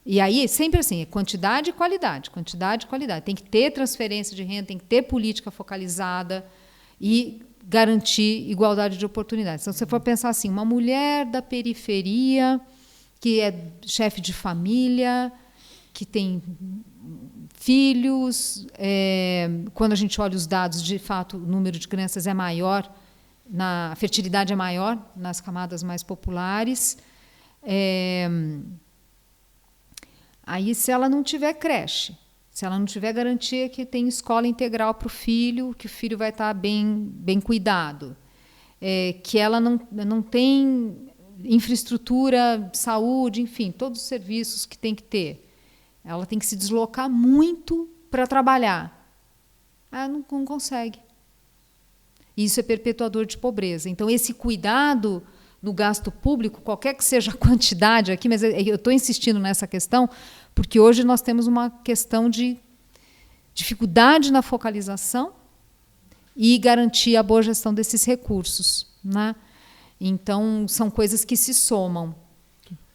E aí, sempre assim, é quantidade e qualidade, quantidade e qualidade. Tem que ter transferência de renda, tem que ter política focalizada e garantir igualdade de oportunidades. Então, se você for pensar assim, uma mulher da periferia, que é chefe de família, que tem filhos, quando a gente olha os dados, de fato, o número de crianças é maior, a fertilidade é maior nas camadas mais populares. Aí, se ela não tiver creche, se ela não tiver garantia que tem escola integral para o filho, que o filho vai estar bem cuidado, que ela não tem infraestrutura, saúde, enfim, todos os serviços que tem que ter, ela tem que se deslocar muito para trabalhar. Não consegue. Isso é perpetuador de pobreza. Então, esse cuidado no gasto público, qualquer que seja a quantidade aqui, mas eu estou insistindo nessa questão, porque hoje nós temos uma questão de dificuldade na focalização e garantir a boa gestão desses recursos, né? Então, são coisas que se somam.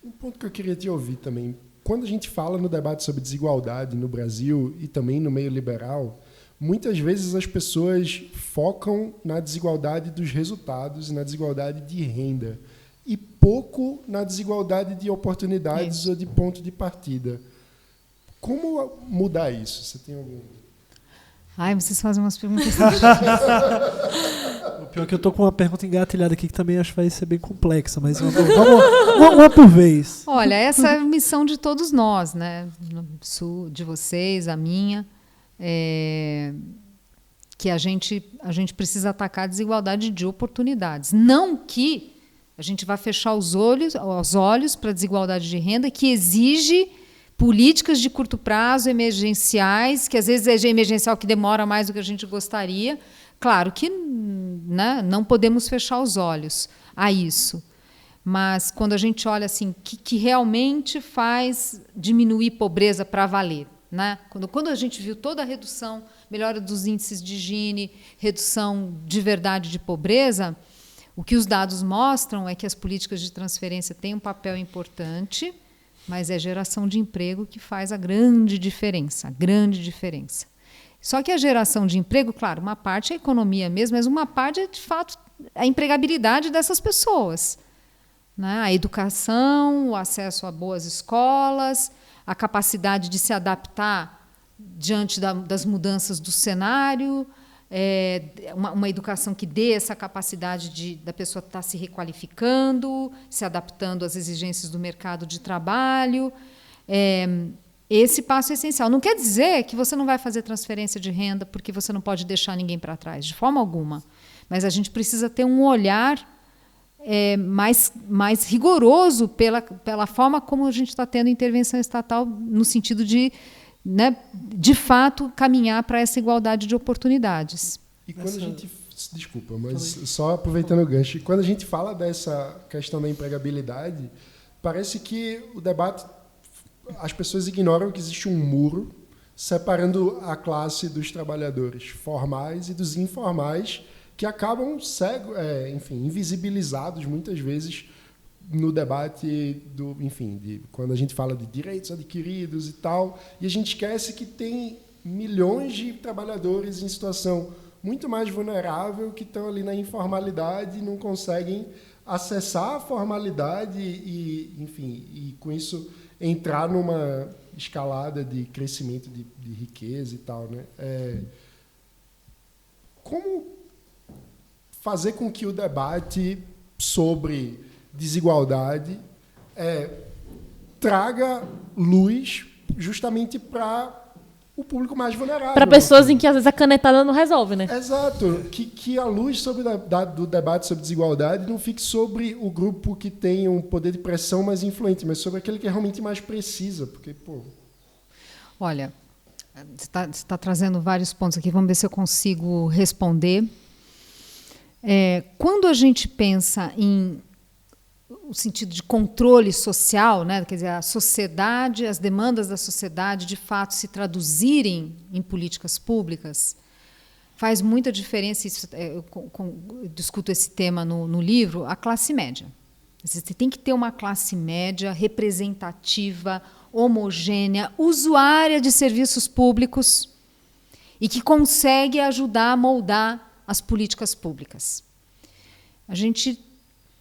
Um ponto que eu queria te ouvir também, quando a gente fala no debate sobre desigualdade no Brasil e também no meio liberal, muitas vezes as pessoas focam na desigualdade dos resultados e na desigualdade de renda e pouco na desigualdade de oportunidades ou de ponto de partida. Como mudar isso? Você tem algum... Vocês fazem umas perguntas... O pior é que eu estou com uma pergunta engatilhada aqui que também acho que vai ser bem complexa, mas vamos uma por vez. Olha, essa é a missão de todos nós, né? De vocês, a minha... que a gente precisa atacar a desigualdade de oportunidades. Não que a gente vá fechar os olhos para a desigualdade de renda, que exige políticas de curto prazo, emergenciais, que às vezes é emergencial que demora mais do que a gente gostaria. Claro que, né, não podemos fechar os olhos a isso. Mas quando a gente olha assim, que realmente faz diminuir pobreza para valer, né? Quando a gente viu toda a redução, melhora dos índices de Gini, redução de verdade de pobreza, o que os dados mostram é que as políticas de transferência têm um papel importante, mas é geração de emprego que faz a grande diferença, Só que a geração de emprego, claro, uma parte é a economia mesmo, mas uma parte é, de fato, a empregabilidade dessas pessoas, né? A educação, o acesso a boas escolas, a capacidade de se adaptar diante das mudanças do cenário, uma educação que dê essa capacidade da pessoa estar se requalificando, se adaptando às exigências do mercado de trabalho. Esse passo é essencial. Não quer dizer que você não vai fazer transferência de renda porque você não pode deixar ninguém para trás, de forma alguma. Mas a gente precisa ter um olhar mais rigoroso pela forma como a gente está tendo intervenção estatal no sentido de, né, de fato, caminhar para essa igualdade de oportunidades. E quando a gente... Desculpa, mas só aproveitando o gancho, quando a gente fala dessa questão da empregabilidade, parece que o debate... As pessoas ignoram que existe um muro separando a classe dos trabalhadores formais e dos informais, que acabam invisibilizados muitas vezes no debate quando a gente fala de direitos adquiridos e tal, e a gente esquece que tem milhões de trabalhadores em situação muito mais vulnerável que estão ali na informalidade e não conseguem acessar a formalidade e com isso entrar numa escalada de crescimento de riqueza e tal, né? Como fazer com que o debate sobre desigualdade traga luz justamente para o público mais vulnerável. Para pessoas em que, às vezes, a canetada não resolve, né? Exato. Que a luz do debate sobre desigualdade não fique sobre o grupo que tem um poder de pressão mais influente, mas sobre aquele que realmente mais precisa. Porque, Olha, você está trazendo vários pontos aqui, vamos ver se eu consigo responder. Quando a gente pensa em o sentido de controle social, né, quer dizer, a sociedade, as demandas da sociedade de fato se traduzirem em políticas públicas, faz muita diferença, eu discuto esse tema no livro, a classe média. Você tem que ter uma classe média representativa, homogênea, usuária de serviços públicos e que consegue ajudar a moldar as políticas públicas. A gente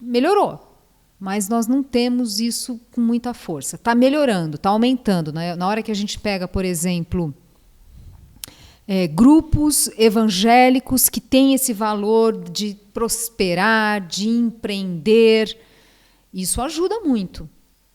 melhorou, mas nós não temos isso com muita força. Está melhorando, está aumentando. Na hora que a gente pega, por exemplo, grupos evangélicos que têm esse valor de prosperar, de empreender, isso ajuda muito,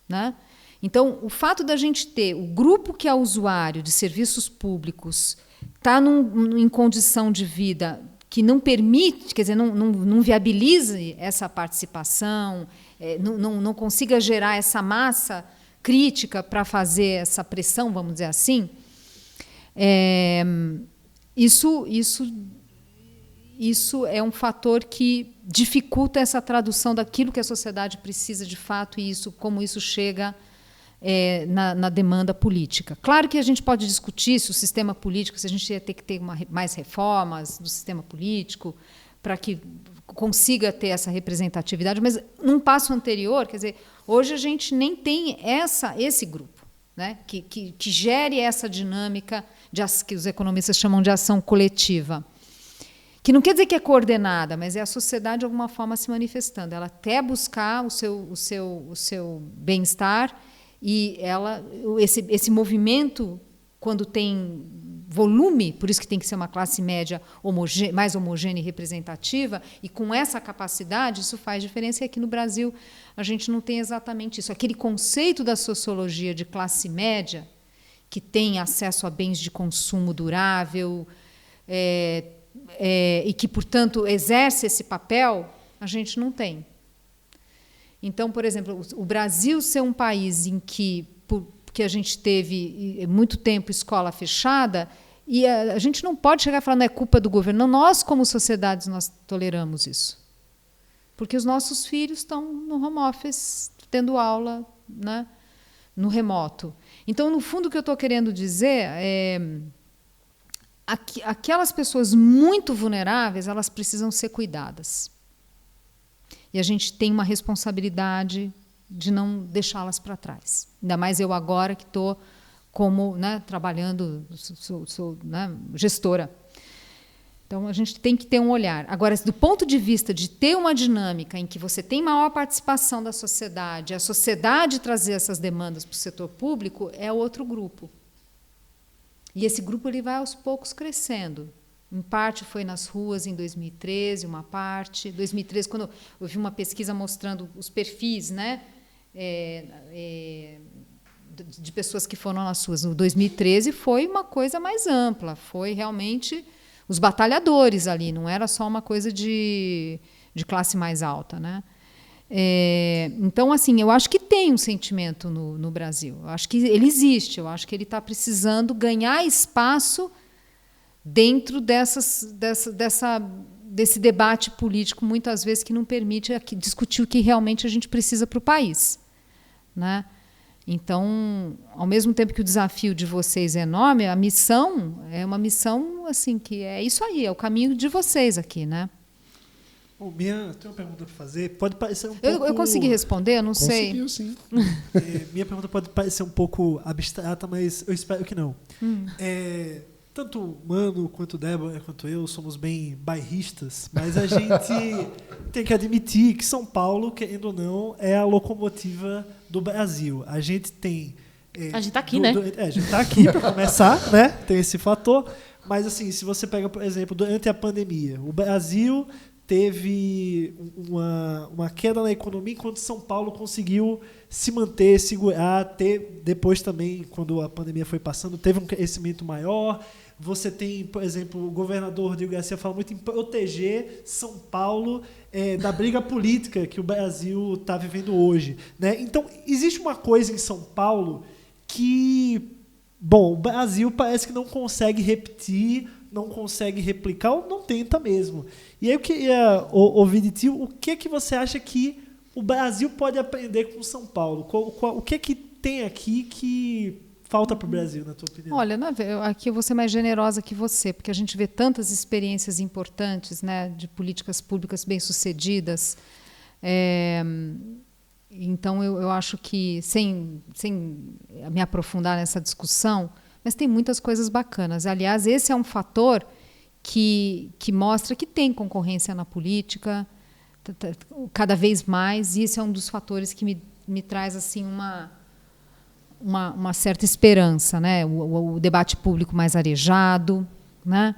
né? Então, o fato da gente ter o grupo que é usuário de serviços públicos está em condição de vida que não permite, quer dizer, não viabilize essa participação, não consiga gerar essa massa crítica para fazer essa pressão, vamos dizer assim, isso é um fator que dificulta essa tradução daquilo que a sociedade precisa de fato e como isso chega na demanda política. Claro que a gente pode discutir se o sistema político, se a gente ia ter que ter mais reformas do sistema político para que consiga ter essa representatividade, mas num passo anterior, quer dizer, hoje a gente nem tem esse grupo, né, que gere essa dinâmica que os economistas chamam de ação coletiva. Que não quer dizer que é coordenada, mas é a sociedade de alguma forma se manifestando. Ela quer buscar o seu bem-estar e esse movimento, quando tem volume, por isso que tem que ser uma classe média mais homogênea e representativa, e com essa capacidade, isso faz diferença. E aqui no Brasil a gente não tem exatamente isso. Aquele conceito da sociologia de classe média, que tem acesso a bens de consumo durável, e que, portanto, exerce esse papel, a gente não tem. Então, por exemplo, o Brasil ser um país em que a gente teve muito tempo escola fechada, e a gente não pode chegar e falar não é culpa do governo. Não, nós, como sociedades, nós toleramos isso. Porque os nossos filhos estão no home office, tendo aula, né, no remoto. Então, no fundo, o que eu estou querendo dizer é aquelas pessoas muito vulneráveis, elas precisam ser cuidadas. E a gente tem uma responsabilidade de não deixá-las para trás. Ainda mais eu agora que estou trabalhando, sou gestora. Então, a gente tem que ter um olhar. Agora, do ponto de vista de ter uma dinâmica em que você tem maior participação da sociedade, a sociedade trazer essas demandas para o setor público, é outro grupo. E esse grupo ele vai aos poucos crescendo. Em parte foi nas ruas em 2013, uma parte. 2013, quando eu vi uma pesquisa mostrando os perfis, né, de pessoas que foram nas ruas. No 2013 foi uma coisa mais ampla, foi realmente os batalhadores ali, não era só uma coisa de classe mais alta, né? Então, assim, eu acho que tem um sentimento no Brasil. Eu acho que ele existe. Eu acho que ele está precisando ganhar espaço dentro desse debate político, muitas vezes, que não permite discutir o que realmente a gente precisa para o país, né? Então, ao mesmo tempo que o desafio de vocês é enorme, a missão é uma missão assim, que é isso aí, é o caminho de vocês aqui, né? Bom, eu tenho uma pergunta para fazer. Pode parecer um pouco... Eu consegui responder? Eu não sei. Conseguiu, sim. Minha pergunta pode parecer um pouco abstrata, mas eu espero que não. Tanto o Mano, quanto Débora, quanto eu, somos bem bairristas, mas a gente tem que admitir que São Paulo, querendo ou não, é a locomotiva do Brasil. A gente tem... a gente está aqui, né? A gente está aqui para começar, né? Tem esse fator. Mas, assim, se você pega, por exemplo, durante a pandemia, o Brasil teve uma queda na economia, enquanto São Paulo conseguiu se manter, segurar, depois também, quando a pandemia foi passando, teve um crescimento maior. Você tem, por exemplo, o governador Rodrigo Garcia fala muito em proteger São Paulo da briga política que o Brasil está vivendo hoje, né? Então, existe uma coisa em São Paulo que, bom, o Brasil parece que não consegue repetir, não consegue replicar ou não tenta mesmo. E aí eu queria ouvir de ti o que você acha que o Brasil pode aprender com São Paulo. O que tem aqui que falta para o Brasil, na tua opinião? Olha, aqui eu vou ser mais generosa que você, porque a gente vê tantas experiências importantes, né, de políticas públicas bem-sucedidas. Então, eu acho que, sem me aprofundar nessa discussão, mas tem muitas coisas bacanas. Aliás, esse é um fator que mostra que tem concorrência na política, cada vez mais, e esse é um dos fatores que me traz assim uma certa esperança, né? O debate público mais arejado, né?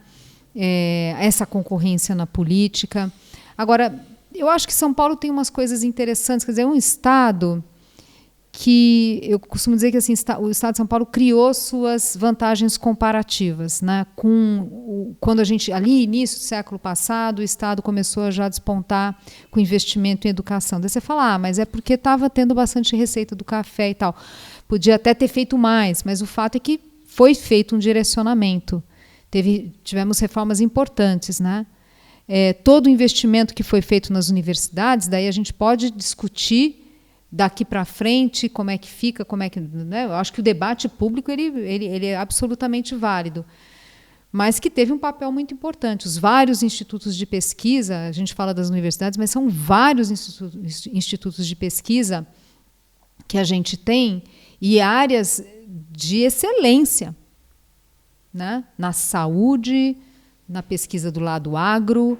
Essa concorrência na política. Agora, eu acho que São Paulo tem umas coisas interessantes, quer dizer, é um estado que eu costumo dizer que assim, o estado de São Paulo criou suas vantagens comparativas, né? Quando a gente, ali início do século passado, o estado começou a já despontar com investimento em educação. Daí você fala, mas é porque estava tendo bastante receita do café e tal. Podia até ter feito mais, mas o fato é que foi feito um direcionamento. Tivemos reformas importantes, né? Todo o investimento que foi feito nas universidades, daí a gente pode discutir daqui para frente como é que fica, né? Eu acho que o debate público ele é absolutamente válido, mas que teve um papel muito importante. Os vários institutos de pesquisa, a gente fala das universidades, mas são vários institutos de pesquisa que a gente tem e áreas de excelência, né? Na saúde, na pesquisa do lado agro.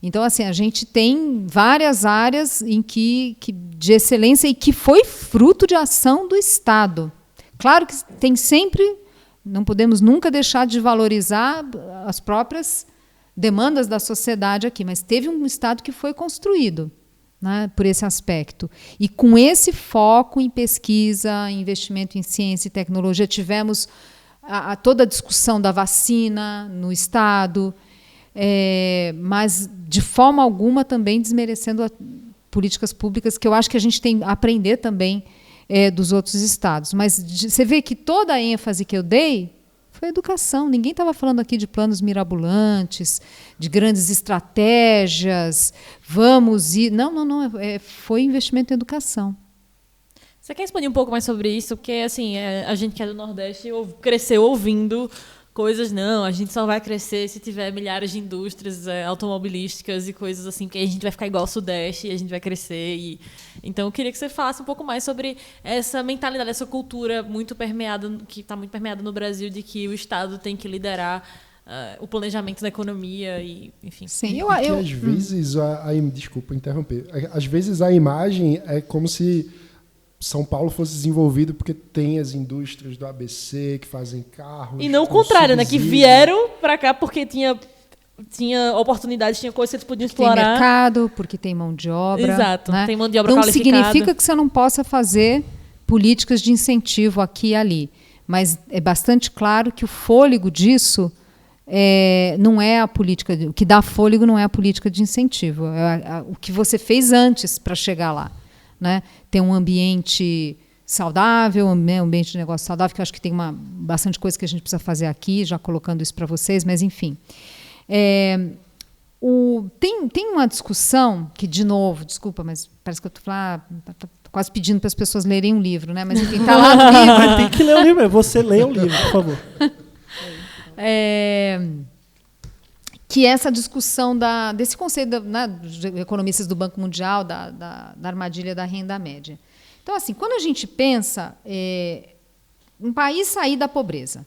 Então, assim, a gente tem várias áreas de excelência e que foi fruto de ação do Estado. Claro que tem sempre, não podemos nunca deixar de valorizar as próprias demandas da sociedade aqui, mas teve um Estado que foi construído, né, por esse aspecto. E com esse foco em pesquisa, investimento em ciência e tecnologia, tivemos toda a discussão da vacina no Estado, mas de forma alguma também desmerecendo políticas públicas, que eu acho que a gente tem a aprender também dos outros estados. Mas você vê que toda a ênfase que eu dei foi a educação. Ninguém estava falando aqui de planos mirabolantes, de grandes estratégias, Não, foi investimento em educação. Você quer expandir um pouco mais sobre isso? Porque, assim, a gente que é do Nordeste cresceu ouvindo coisas, não, a gente só vai crescer se tiver milhares de indústrias automobilísticas e coisas assim, porque a gente vai ficar igual ao Sudeste e a gente vai crescer. Então, eu queria que você falasse um pouco mais sobre essa mentalidade, essa cultura muito permeada, que está muito permeada no Brasil, de que o Estado tem que liderar o planejamento da economia e, enfim. Sim, às vezes, desculpa interromper, às vezes a imagem é como se São Paulo fosse desenvolvido porque tem as indústrias do ABC que fazem carros. E não o contrário, né? Que vieram para cá porque tinha oportunidades, tinha coisas que eles podiam explorar. Tem mercado, porque tem mão de obra. Exato, né? tem mão de obra não qualificada. Não significa que você não possa fazer políticas de incentivo aqui e ali. Mas é bastante claro que o fôlego disso não é a política. O que dá fôlego não é a política de incentivo. O que você fez antes para chegar lá. Né? Ter um ambiente saudável, um ambiente de negócio saudável, que eu acho que tem bastante coisa que a gente precisa fazer aqui, já colocando isso para vocês, mas enfim. Tem uma discussão que, de novo, desculpa, mas parece que eu estou quase pedindo para as pessoas lerem um livro, né? Mas enfim, está lá no livro. Mas tem que ler o livro, você lê o livro, por favor. Que essa discussão desse conceito dos economistas do Banco Mundial, da armadilha da renda média. Então, assim, quando a gente pensa um país sair da pobreza,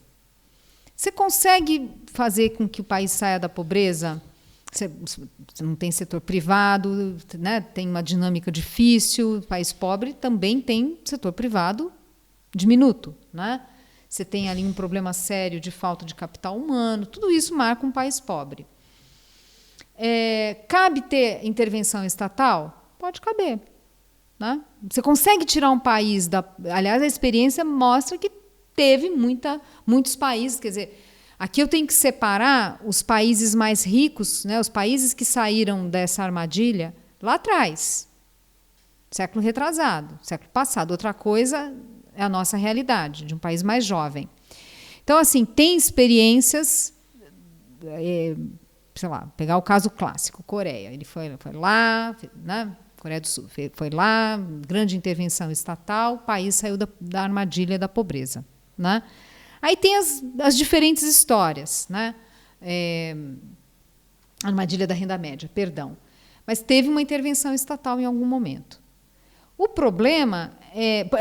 você consegue fazer com que o país saia da pobreza? Você não tem setor privado, né? Tem uma dinâmica difícil. O país pobre também tem setor privado diminuto, né? Você tem ali um problema sério de falta de capital humano. Tudo isso marca um país pobre. Cabe ter intervenção estatal? Pode caber. Né? Você consegue tirar um país da... Aliás, a experiência mostra que teve muitos países. Quer dizer, aqui eu tenho que separar os países mais ricos, né? Os países que saíram dessa armadilha lá atrás, século retrasado, século passado. Outra coisa é a nossa realidade, de um país mais jovem. Então, assim, tem experiências... sei lá, pegar o caso clássico, Coreia. Ele foi lá, né? Coreia do Sul foi lá, grande intervenção estatal, o país saiu da armadilha da pobreza. Né? Aí tem as diferentes histórias. Né? Armadilha da renda média, perdão. Mas teve uma intervenção estatal em algum momento. O problema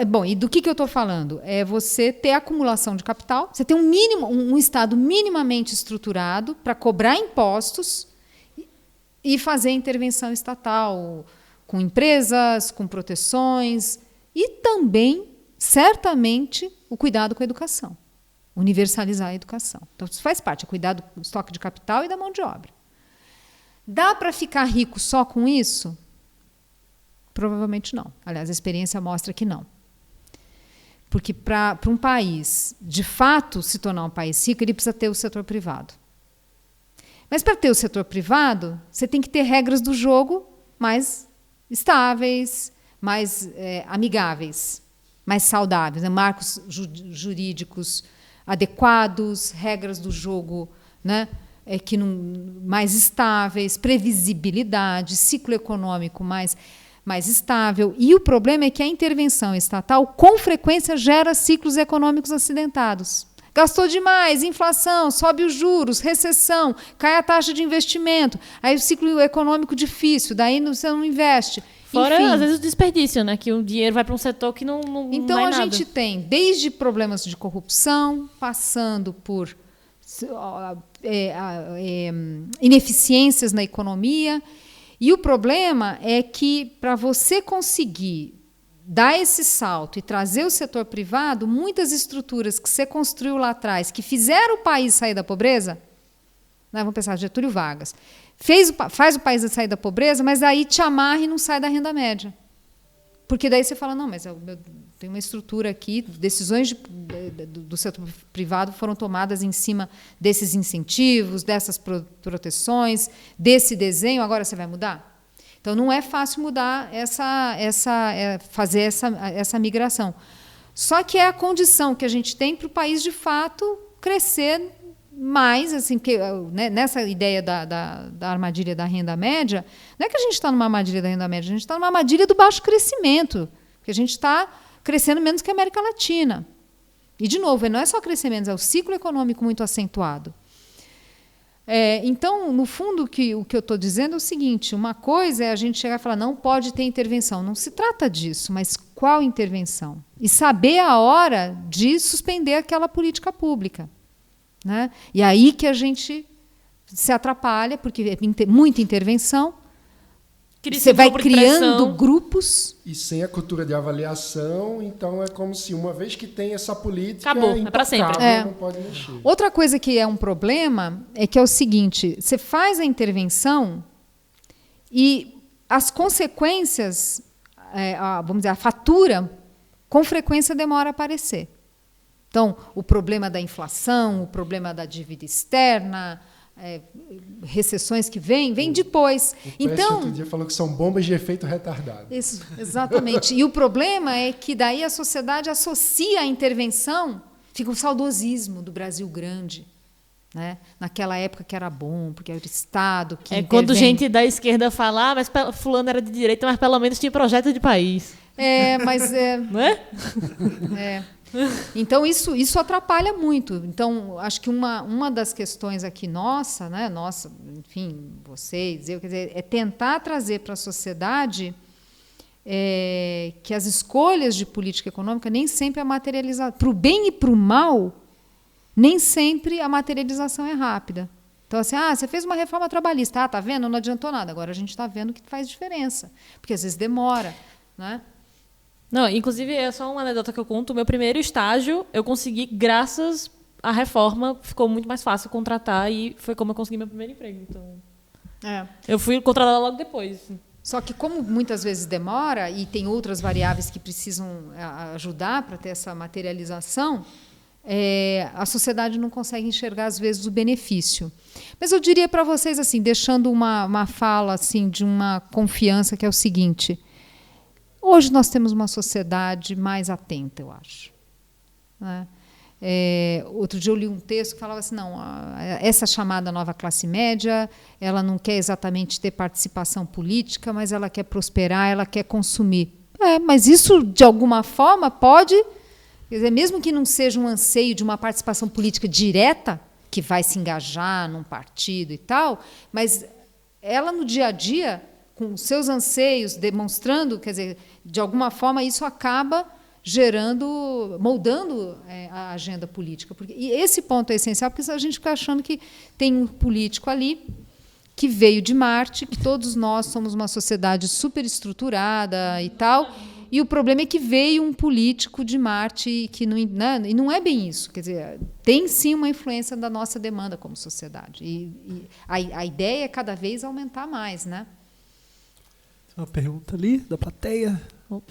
bom, e do que eu estou falando? É você ter acumulação de capital, você ter um Estado minimamente estruturado para cobrar impostos e fazer intervenção estatal com empresas, com proteções e também, certamente, o cuidado com a educação. Universalizar a educação. Então, isso faz parte, é cuidar do estoque de capital e da mão de obra. Dá para ficar rico só com isso? Provavelmente não. Aliás, a experiência mostra que não. Porque para um país, de fato, se tornar um país rico, ele precisa ter o setor privado. Mas para ter o setor privado, você tem que ter regras do jogo mais estáveis, mais amigáveis, mais saudáveis, né? Marcos jurídicos adequados, regras do jogo, né? Mais estáveis, previsibilidade, ciclo econômico mais estável. E o problema é que a intervenção estatal, com frequência, gera ciclos econômicos acidentados. Gastou demais, inflação, sobe os juros, recessão, cai a taxa de investimento, aí o ciclo econômico difícil, daí você não investe. Fora, enfim, às vezes, o desperdício, né? Que o dinheiro vai para um setor que não então, vai a nada. gente tem desde problemas de corrupção, passando por ineficiências na economia. E o problema é que, para você conseguir dar esse salto e trazer o setor privado, muitas estruturas que você construiu lá atrás, que fizeram o país sair da pobreza, né, vamos pensar, Getúlio Vargas, faz o país sair da pobreza, mas aí te amarra e não sai da renda média. Porque daí você fala, não, mas tem uma estrutura aqui, decisões do setor privado foram tomadas em cima desses incentivos, dessas proteções, desse desenho, agora você vai mudar? Então, não é fácil mudar fazer essa migração. Só que é a condição que a gente tem para o país, de fato, crescer mais, assim, porque, né, nessa ideia da armadilha da renda média, não é que a gente está numa armadilha da renda média, a gente está numa armadilha do baixo crescimento, porque a gente está crescendo menos que a América Latina. E, de novo, não é só crescimento, é o ciclo econômico muito acentuado. Então, no fundo, o que eu estou dizendo é o seguinte, uma coisa é a gente chegar e falar, não pode ter intervenção. Não se trata disso, mas qual intervenção? E saber a hora de suspender aquela política pública. Né? E aí que a gente se atrapalha, porque é muita intervenção, você vai criando grupos. E sem a cultura de avaliação, então é como se uma vez que tem essa política, acabou, é para sempre. Não pode mexer. Outra coisa que é um problema é que é o seguinte, você faz a intervenção e as consequências, vamos dizer, a fatura, com frequência demora a aparecer. Então, o problema da inflação, o problema da dívida externa, recessões que vêm depois. Então, outro dia falou que são bombas de efeito retardado. Isso, exatamente. E o problema é que daí a sociedade associa a intervenção, fica o saudosismo do Brasil grande, né? Naquela época que era bom, porque era o Estado que quando gente da esquerda fala, mas fulano era de direita, mas pelo menos tinha projeto de país. Mas não é? Então, isso atrapalha muito. Então, acho que uma das questões aqui nossa, enfim, vocês, quer dizer, é tentar trazer para a sociedade que as escolhas de política econômica nem sempre a materialização, para o bem e para o mal, nem sempre a materialização é rápida. Então, assim, você fez uma reforma trabalhista, tá vendo? Não adiantou nada. Agora a gente está vendo que faz diferença, porque às vezes demora, né? Não, inclusive, é só uma anedota que eu conto. O meu primeiro estágio, eu consegui, graças à reforma, ficou muito mais fácil contratar e foi como eu consegui meu primeiro emprego. Então, eu fui contratada logo depois. Só que, como muitas vezes demora e tem outras variáveis que precisam ajudar para ter essa materialização, a sociedade não consegue enxergar, às vezes, o benefício. Mas eu diria para vocês, assim, deixando uma fala assim, de uma confiança, que é o seguinte... Hoje nós temos uma sociedade mais atenta, eu acho. Né? Outro dia eu li um texto que falava assim, não, essa chamada nova classe média, ela não quer exatamente ter participação política, mas ela quer prosperar, ela quer consumir. Mas isso, de alguma forma, pode, quer dizer, mesmo que não seja um anseio de uma participação política direta, que vai se engajar num partido e tal, mas ela, no dia a dia, com seus anseios, demonstrando, quer dizer, de alguma forma isso acaba moldando a agenda política. E esse ponto é essencial, porque a gente fica achando que tem um político ali que veio de Marte, que todos nós somos uma sociedade superestruturada e tal, e o problema é que veio um político de Marte e não é bem isso. Quer dizer, tem sim uma influência da nossa demanda como sociedade. E a ideia é cada vez aumentar mais, né? Uma pergunta ali da plateia.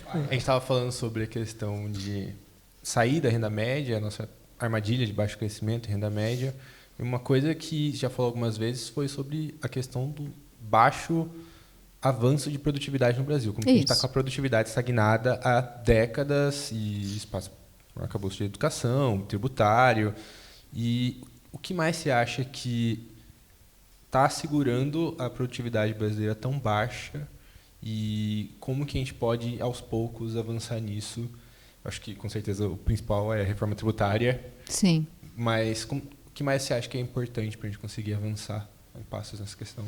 A gente estava falando sobre a questão de sair da renda média, a nossa armadilha de baixo crescimento e renda média. E uma coisa que já falou algumas vezes foi sobre a questão do baixo avanço de produtividade no Brasil. Como a gente está com a produtividade estagnada há décadas e espaço acabou de educação, tributário. E o que mais você acha que está segurando a produtividade brasileira tão baixa? E como que a gente pode, aos poucos, avançar nisso? Acho que, com certeza, o principal é a reforma tributária. Sim. Mas o que mais você acha que é importante para a gente conseguir avançar em passos nessa questão?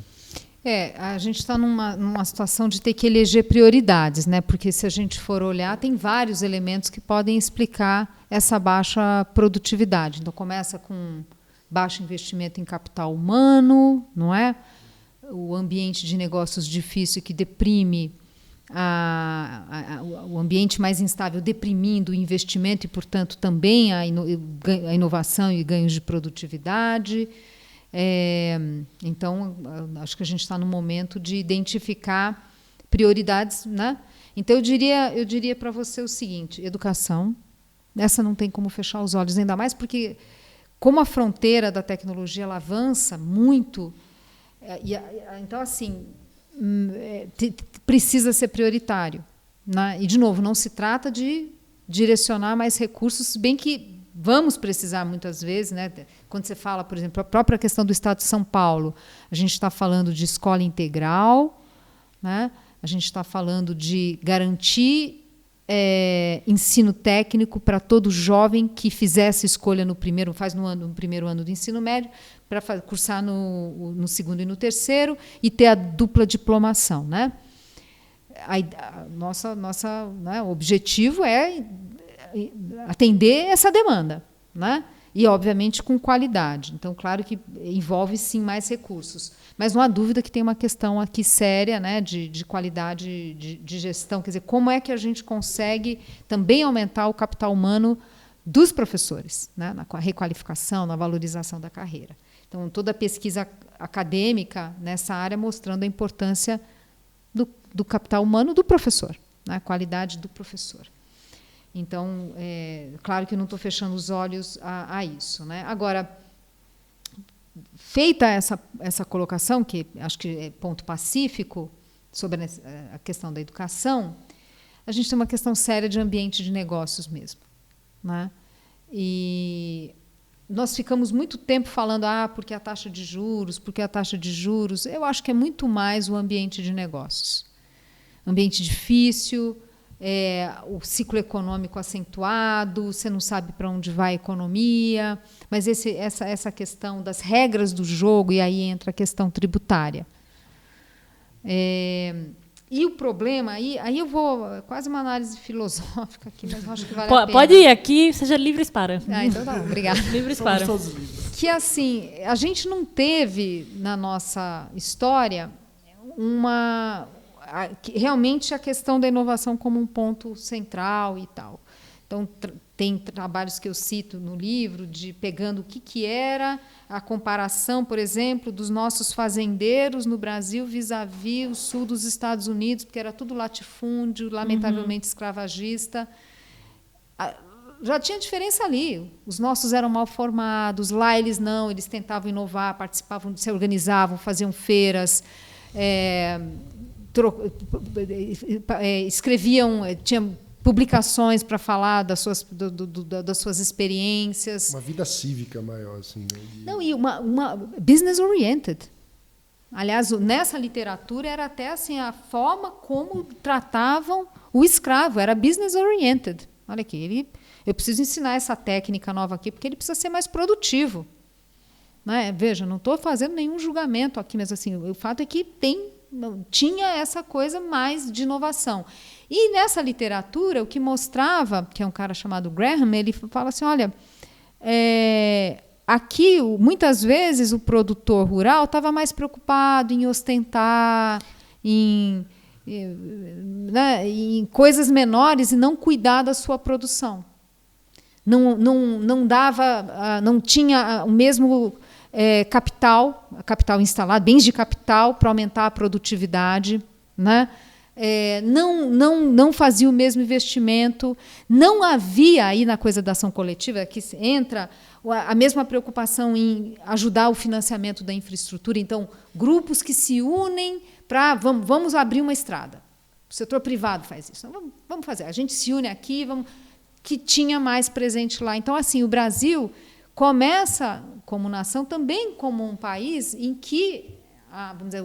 A gente está numa situação de ter que eleger prioridades, né? Porque, se a gente for olhar, tem vários elementos que podem explicar essa baixa produtividade. Então, começa com baixo investimento em capital humano, não é? O ambiente de negócios difícil que deprime, o ambiente mais instável deprimindo o investimento e, portanto, também a inovação e ganhos de produtividade. Então, acho que a gente está no momento de identificar prioridades, né? Então, eu diria para você o seguinte: educação, essa não tem como fechar os olhos, ainda mais porque, como a fronteira da tecnologia ela avança muito, então, assim, precisa ser prioritário, né? E, de novo, não se trata de direcionar mais recursos, se bem que vamos precisar muitas vezes, né? Quando você fala, por exemplo, a própria questão do Estado de São Paulo, a gente está falando de escola integral, né? A gente está falando de garantir ensino técnico para todo jovem que fizesse escolha no primeiro ano do ensino médio, para cursar no segundo e no terceiro, e ter a dupla diplomação, né? Nosso né, objetivo é atender essa demanda, né? E, obviamente, com qualidade. Então, claro que envolve, sim, mais recursos. Mas não há dúvida que tem uma questão aqui séria, né, de qualidade de gestão. Quer dizer, como é que a gente consegue também aumentar o capital humano dos professores, né, na requalificação, na valorização da carreira. Então, toda a pesquisa acadêmica nessa área mostrando a importância do capital humano do professor, né, a qualidade do professor. Então, claro que eu não estou fechando os olhos a isso, né? Agora, feita essa colocação, que acho que é ponto pacífico, sobre a questão da educação, a gente tem uma questão séria de ambiente de negócios mesmo, né? E nós ficamos muito tempo falando, porque a taxa de juros, porque a taxa de juros. Eu acho que é muito mais o ambiente de negócios. Ambiente difícil, o ciclo econômico acentuado, você não sabe para onde vai a economia, mas essa questão das regras do jogo, e aí entra a questão tributária. E o problema, aí eu vou, quase uma análise filosófica aqui, mas eu acho que vale a pena. Pode ir, aqui seja livres para. Então tá, obrigada. Livres para. Que, assim, a gente não teve, na nossa história, realmente a questão da inovação como um ponto central e tal. Então, tem trabalhos que eu cito no livro, pegando o que era a comparação, por exemplo, dos nossos fazendeiros no Brasil vis-à-vis o sul dos Estados Unidos, porque era tudo latifúndio, lamentavelmente escravagista. Já tinha diferença ali. Os nossos eram mal formados, lá eles não, eles tentavam inovar, participavam, se organizavam, faziam feiras, escreviam, tinham publicações para falar das suas experiências. Uma vida cívica maior, assim. Né? Não, e uma business oriented. Aliás, nessa literatura era até assim a forma como tratavam o escravo, era business oriented. Olha aqui, eu preciso ensinar essa técnica nova aqui porque ele precisa ser mais produtivo. Né? Veja, não estou fazendo nenhum julgamento aqui, mas assim, o fato é que tem não tinha essa coisa mais de inovação. E nessa literatura, o que mostrava, que é um cara chamado Graham, ele fala assim, olha, aqui, muitas vezes, o produtor rural estava mais preocupado em ostentar, em coisas menores e não cuidar da sua produção. Não tinha o mesmo capital instalado, bens de capital para aumentar a produtividade, né? Não fazia o mesmo investimento, não havia aí na coisa da ação coletiva, que entra a mesma preocupação em ajudar o financiamento da infraestrutura, então, grupos que se unem para vamos abrir uma estrada. O setor privado faz isso. Então, vamos fazer. A gente se une aqui, que tinha mais presente lá. Então, assim, o Brasil começa como nação, também como um país em que vamos dizer,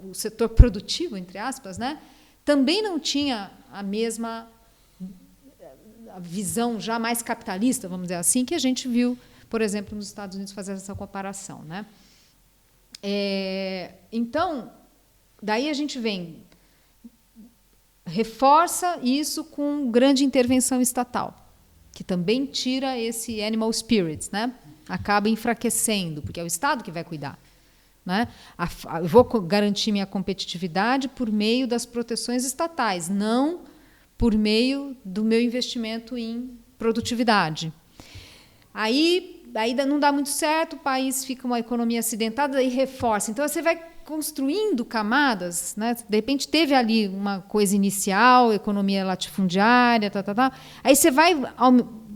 o setor produtivo, entre aspas, né, também não tinha a mesma visão já mais capitalista, vamos dizer assim, que a gente viu, por exemplo, nos Estados Unidos fazer essa comparação, né? Então, daí a gente reforça isso com grande intervenção estatal, que também tira esse animal spirits, né? Acaba enfraquecendo, porque é o Estado que vai cuidar. Né? Eu vou garantir minha competitividade por meio das proteções estatais, não por meio do meu investimento em produtividade. Aí não dá muito certo, o país fica uma economia acidentada e reforça. Então, você vai construindo camadas, né? De repente, teve ali uma coisa inicial, economia latifundiária, aí você vai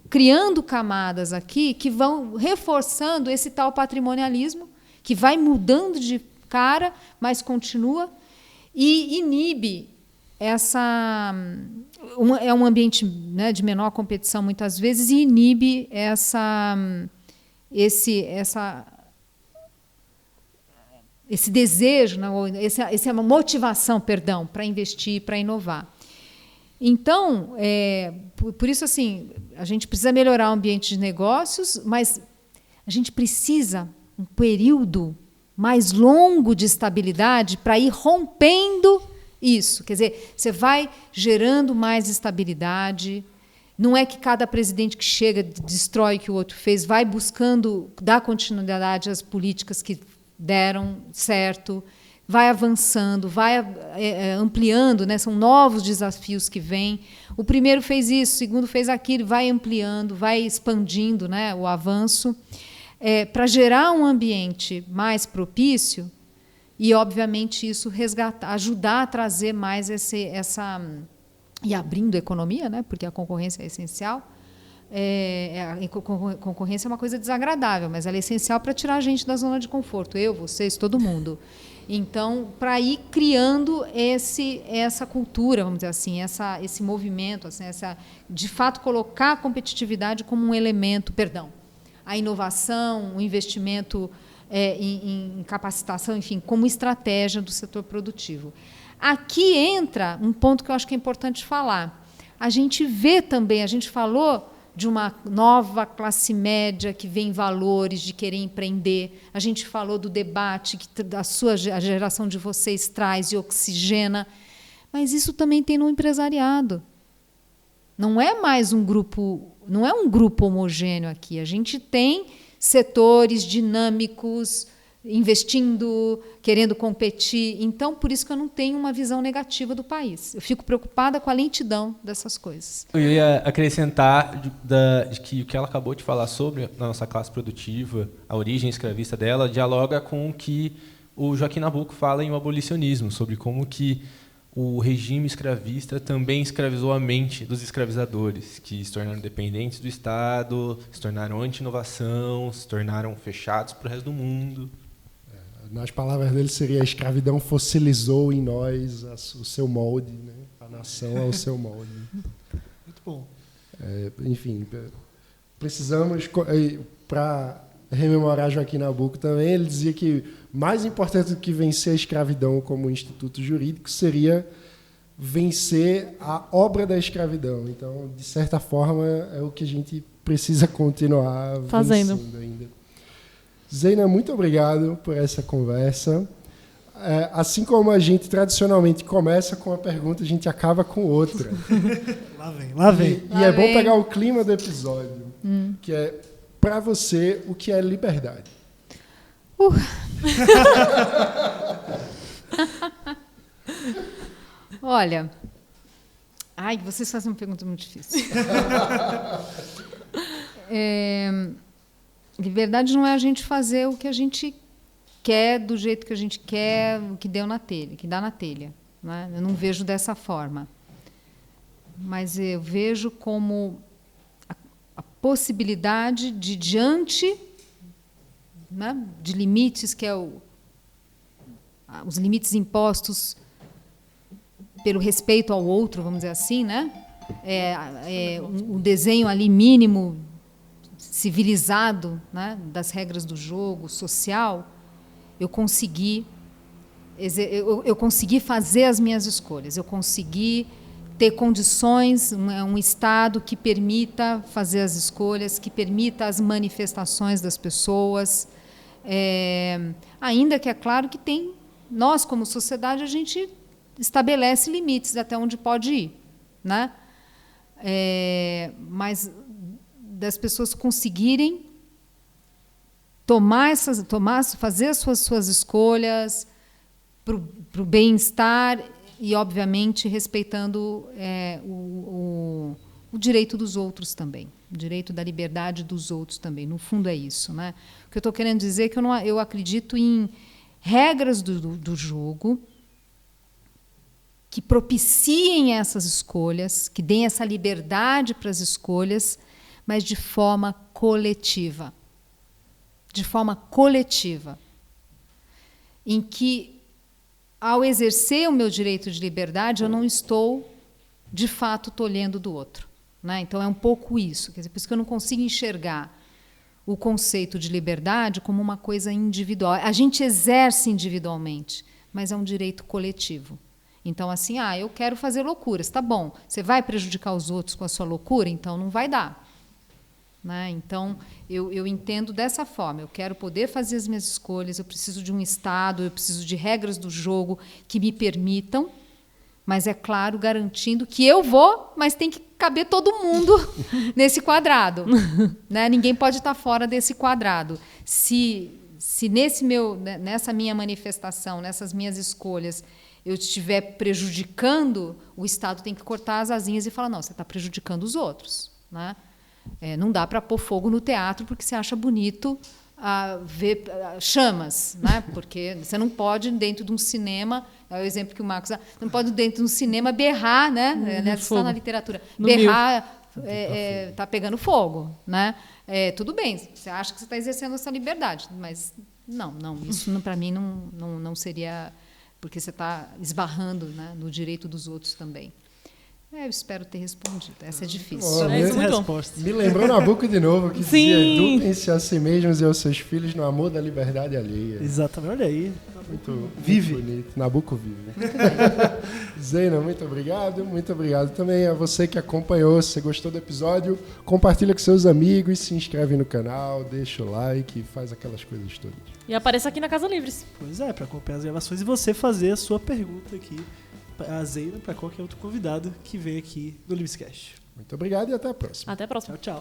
criando camadas aqui que vão reforçando esse tal patrimonialismo, que vai mudando de cara, mas continua, e inibe essa... é um ambiente, né, de menor competição, muitas vezes, e inibe esse desejo, né, essa motivação, perdão, para investir, para inovar. Então, por isso, assim, a gente precisa melhorar o ambiente de negócios, mas a gente precisa um período mais longo de estabilidade para ir rompendo isso. Quer dizer, você vai gerando mais estabilidade. Não é que cada presidente que chega destrói o que o outro fez, vai buscando dar continuidade às políticas que deram certo, vai avançando, vai ampliando, né? São novos desafios que vêm. O primeiro fez isso, o segundo fez aquilo, vai ampliando, vai expandindo, né, o avanço. Para gerar um ambiente mais propício e, obviamente, isso ajudar a trazer mais essa... E abrindo a economia, né, porque a concorrência é essencial. A concorrência é uma coisa desagradável, mas ela é essencial para tirar a gente da zona de conforto. Eu, vocês, todo mundo. Então, para ir criando essa cultura, vamos dizer assim, esse movimento, assim, de fato, colocar a competitividade como um elemento... a inovação, o investimento em capacitação, enfim, como estratégia do setor produtivo. Aqui entra um ponto que eu acho que é importante falar. A gente vê também, a gente falou de uma nova classe média que vê em valores, de querer empreender. A gente falou do debate que a geração de vocês traz e oxigena. Mas isso também tem no empresariado. Não é mais um grupo homogêneo aqui. A gente tem setores dinâmicos, investindo, querendo competir. Então, por isso que eu não tenho uma visão negativa do país. Eu fico preocupada com a lentidão dessas coisas. Eu ia acrescentar de que o que ela acabou de falar sobre a nossa classe produtiva, a origem escravista dela, dialoga com o que o Joaquim Nabuco fala em O Abolicionismo, sobre como que o regime escravista também escravizou a mente dos escravizadores, que se tornaram dependentes do Estado, se tornaram anti-inovação, se tornaram fechados para o resto do mundo. Nas palavras dele, seria: a escravidão fossilizou em nós o seu molde, né? A nação é o seu molde. Muito bom. Enfim, precisamos, para rememorar Joaquim Nabuco também, ele dizia que mais importante do que vencer a escravidão como instituto jurídico seria vencer a obra da escravidão. Então, de certa forma, é o que a gente precisa continuar fazendo ainda. Zeina, muito obrigado por essa conversa. assim como a gente tradicionalmente começa com uma pergunta, a gente acaba com outra. Lá vem. E é bom pegar o clima do episódio, que é, para você, o que é liberdade? Olha, vocês fazem uma pergunta muito difícil. Liberdade não é a gente fazer o que a gente quer, do jeito que a gente quer, o que deu na telha, que dá na telha, né? Eu não vejo dessa forma. Mas eu vejo como a possibilidade de, diante, né, de limites, que é os limites impostos pelo respeito ao outro, vamos dizer assim, né? Um desenho ali mínimo, civilizado, né, das regras do jogo, social, eu consegui fazer as minhas escolhas, eu consegui ter condições, um Estado que permita fazer as escolhas, que permita as manifestações das pessoas, ainda que é claro que nós, como sociedade, a gente estabelece limites até onde pode ir, né? Mas das pessoas conseguirem fazer as suas escolhas para o bem-estar e, obviamente, respeitando o direito dos outros também, o direito da liberdade dos outros também. No fundo é isso, né? O que eu estou querendo dizer é que eu acredito em regras do jogo que propiciem essas escolhas, que deem essa liberdade para as escolhas, mas de forma coletiva. De forma coletiva. Em que, ao exercer o meu direito de liberdade, eu não estou, de fato, tolhendo do outro, né? Então, é um pouco isso. Quer dizer, por isso que eu não consigo enxergar o conceito de liberdade como uma coisa individual. A gente exerce individualmente, mas é um direito coletivo. Então, assim, eu quero fazer loucuras. Tá bom, você vai prejudicar os outros com a sua loucura? Então, não vai dar. Né? Então, eu entendo dessa forma. Eu quero poder fazer as minhas escolhas, eu preciso de um Estado, eu preciso de regras do jogo que me permitam, mas, é claro, garantindo que eu vou, mas tem que caber todo mundo nesse quadrado. Né? Ninguém pode estar fora desse quadrado. Se nessa minha manifestação, nessas minhas escolhas, eu estiver prejudicando, o Estado tem que cortar as asinhas e falar, não, você está prejudicando os outros. Né? Não dá para pôr fogo no teatro porque você acha bonito ver chamas, né? Porque você não pode, dentro de um cinema, é o exemplo que o Marcos dá, não pode, dentro de um cinema, berrar, né? Está na literatura. Berrar está pegando fogo. Né? Tudo bem, você acha que você está exercendo essa liberdade, mas não, isso para mim não seria... porque você está esbarrando, né, no direito dos outros também. Eu espero ter respondido. Essa é difícil. Me lembrou Nabucco de novo, que dizia: eduquem-se a si mesmos e aos seus filhos no amor da liberdade alheia. Exatamente, olha aí. Muito bonito. Nabucco vive. Zeina, muito obrigado. Muito obrigado também a você que acompanhou. Se você gostou do episódio, compartilha com seus amigos, se inscreve no canal, deixa o like, faz aquelas coisas todas. E apareça aqui na Casa Livres. Pois é, para acompanhar as gravações e você fazer a sua pergunta aqui a Zeina, para qualquer outro convidado que vem aqui no Livrescast. Muito obrigado e até a próxima. Até a próxima. Tchau, tchau.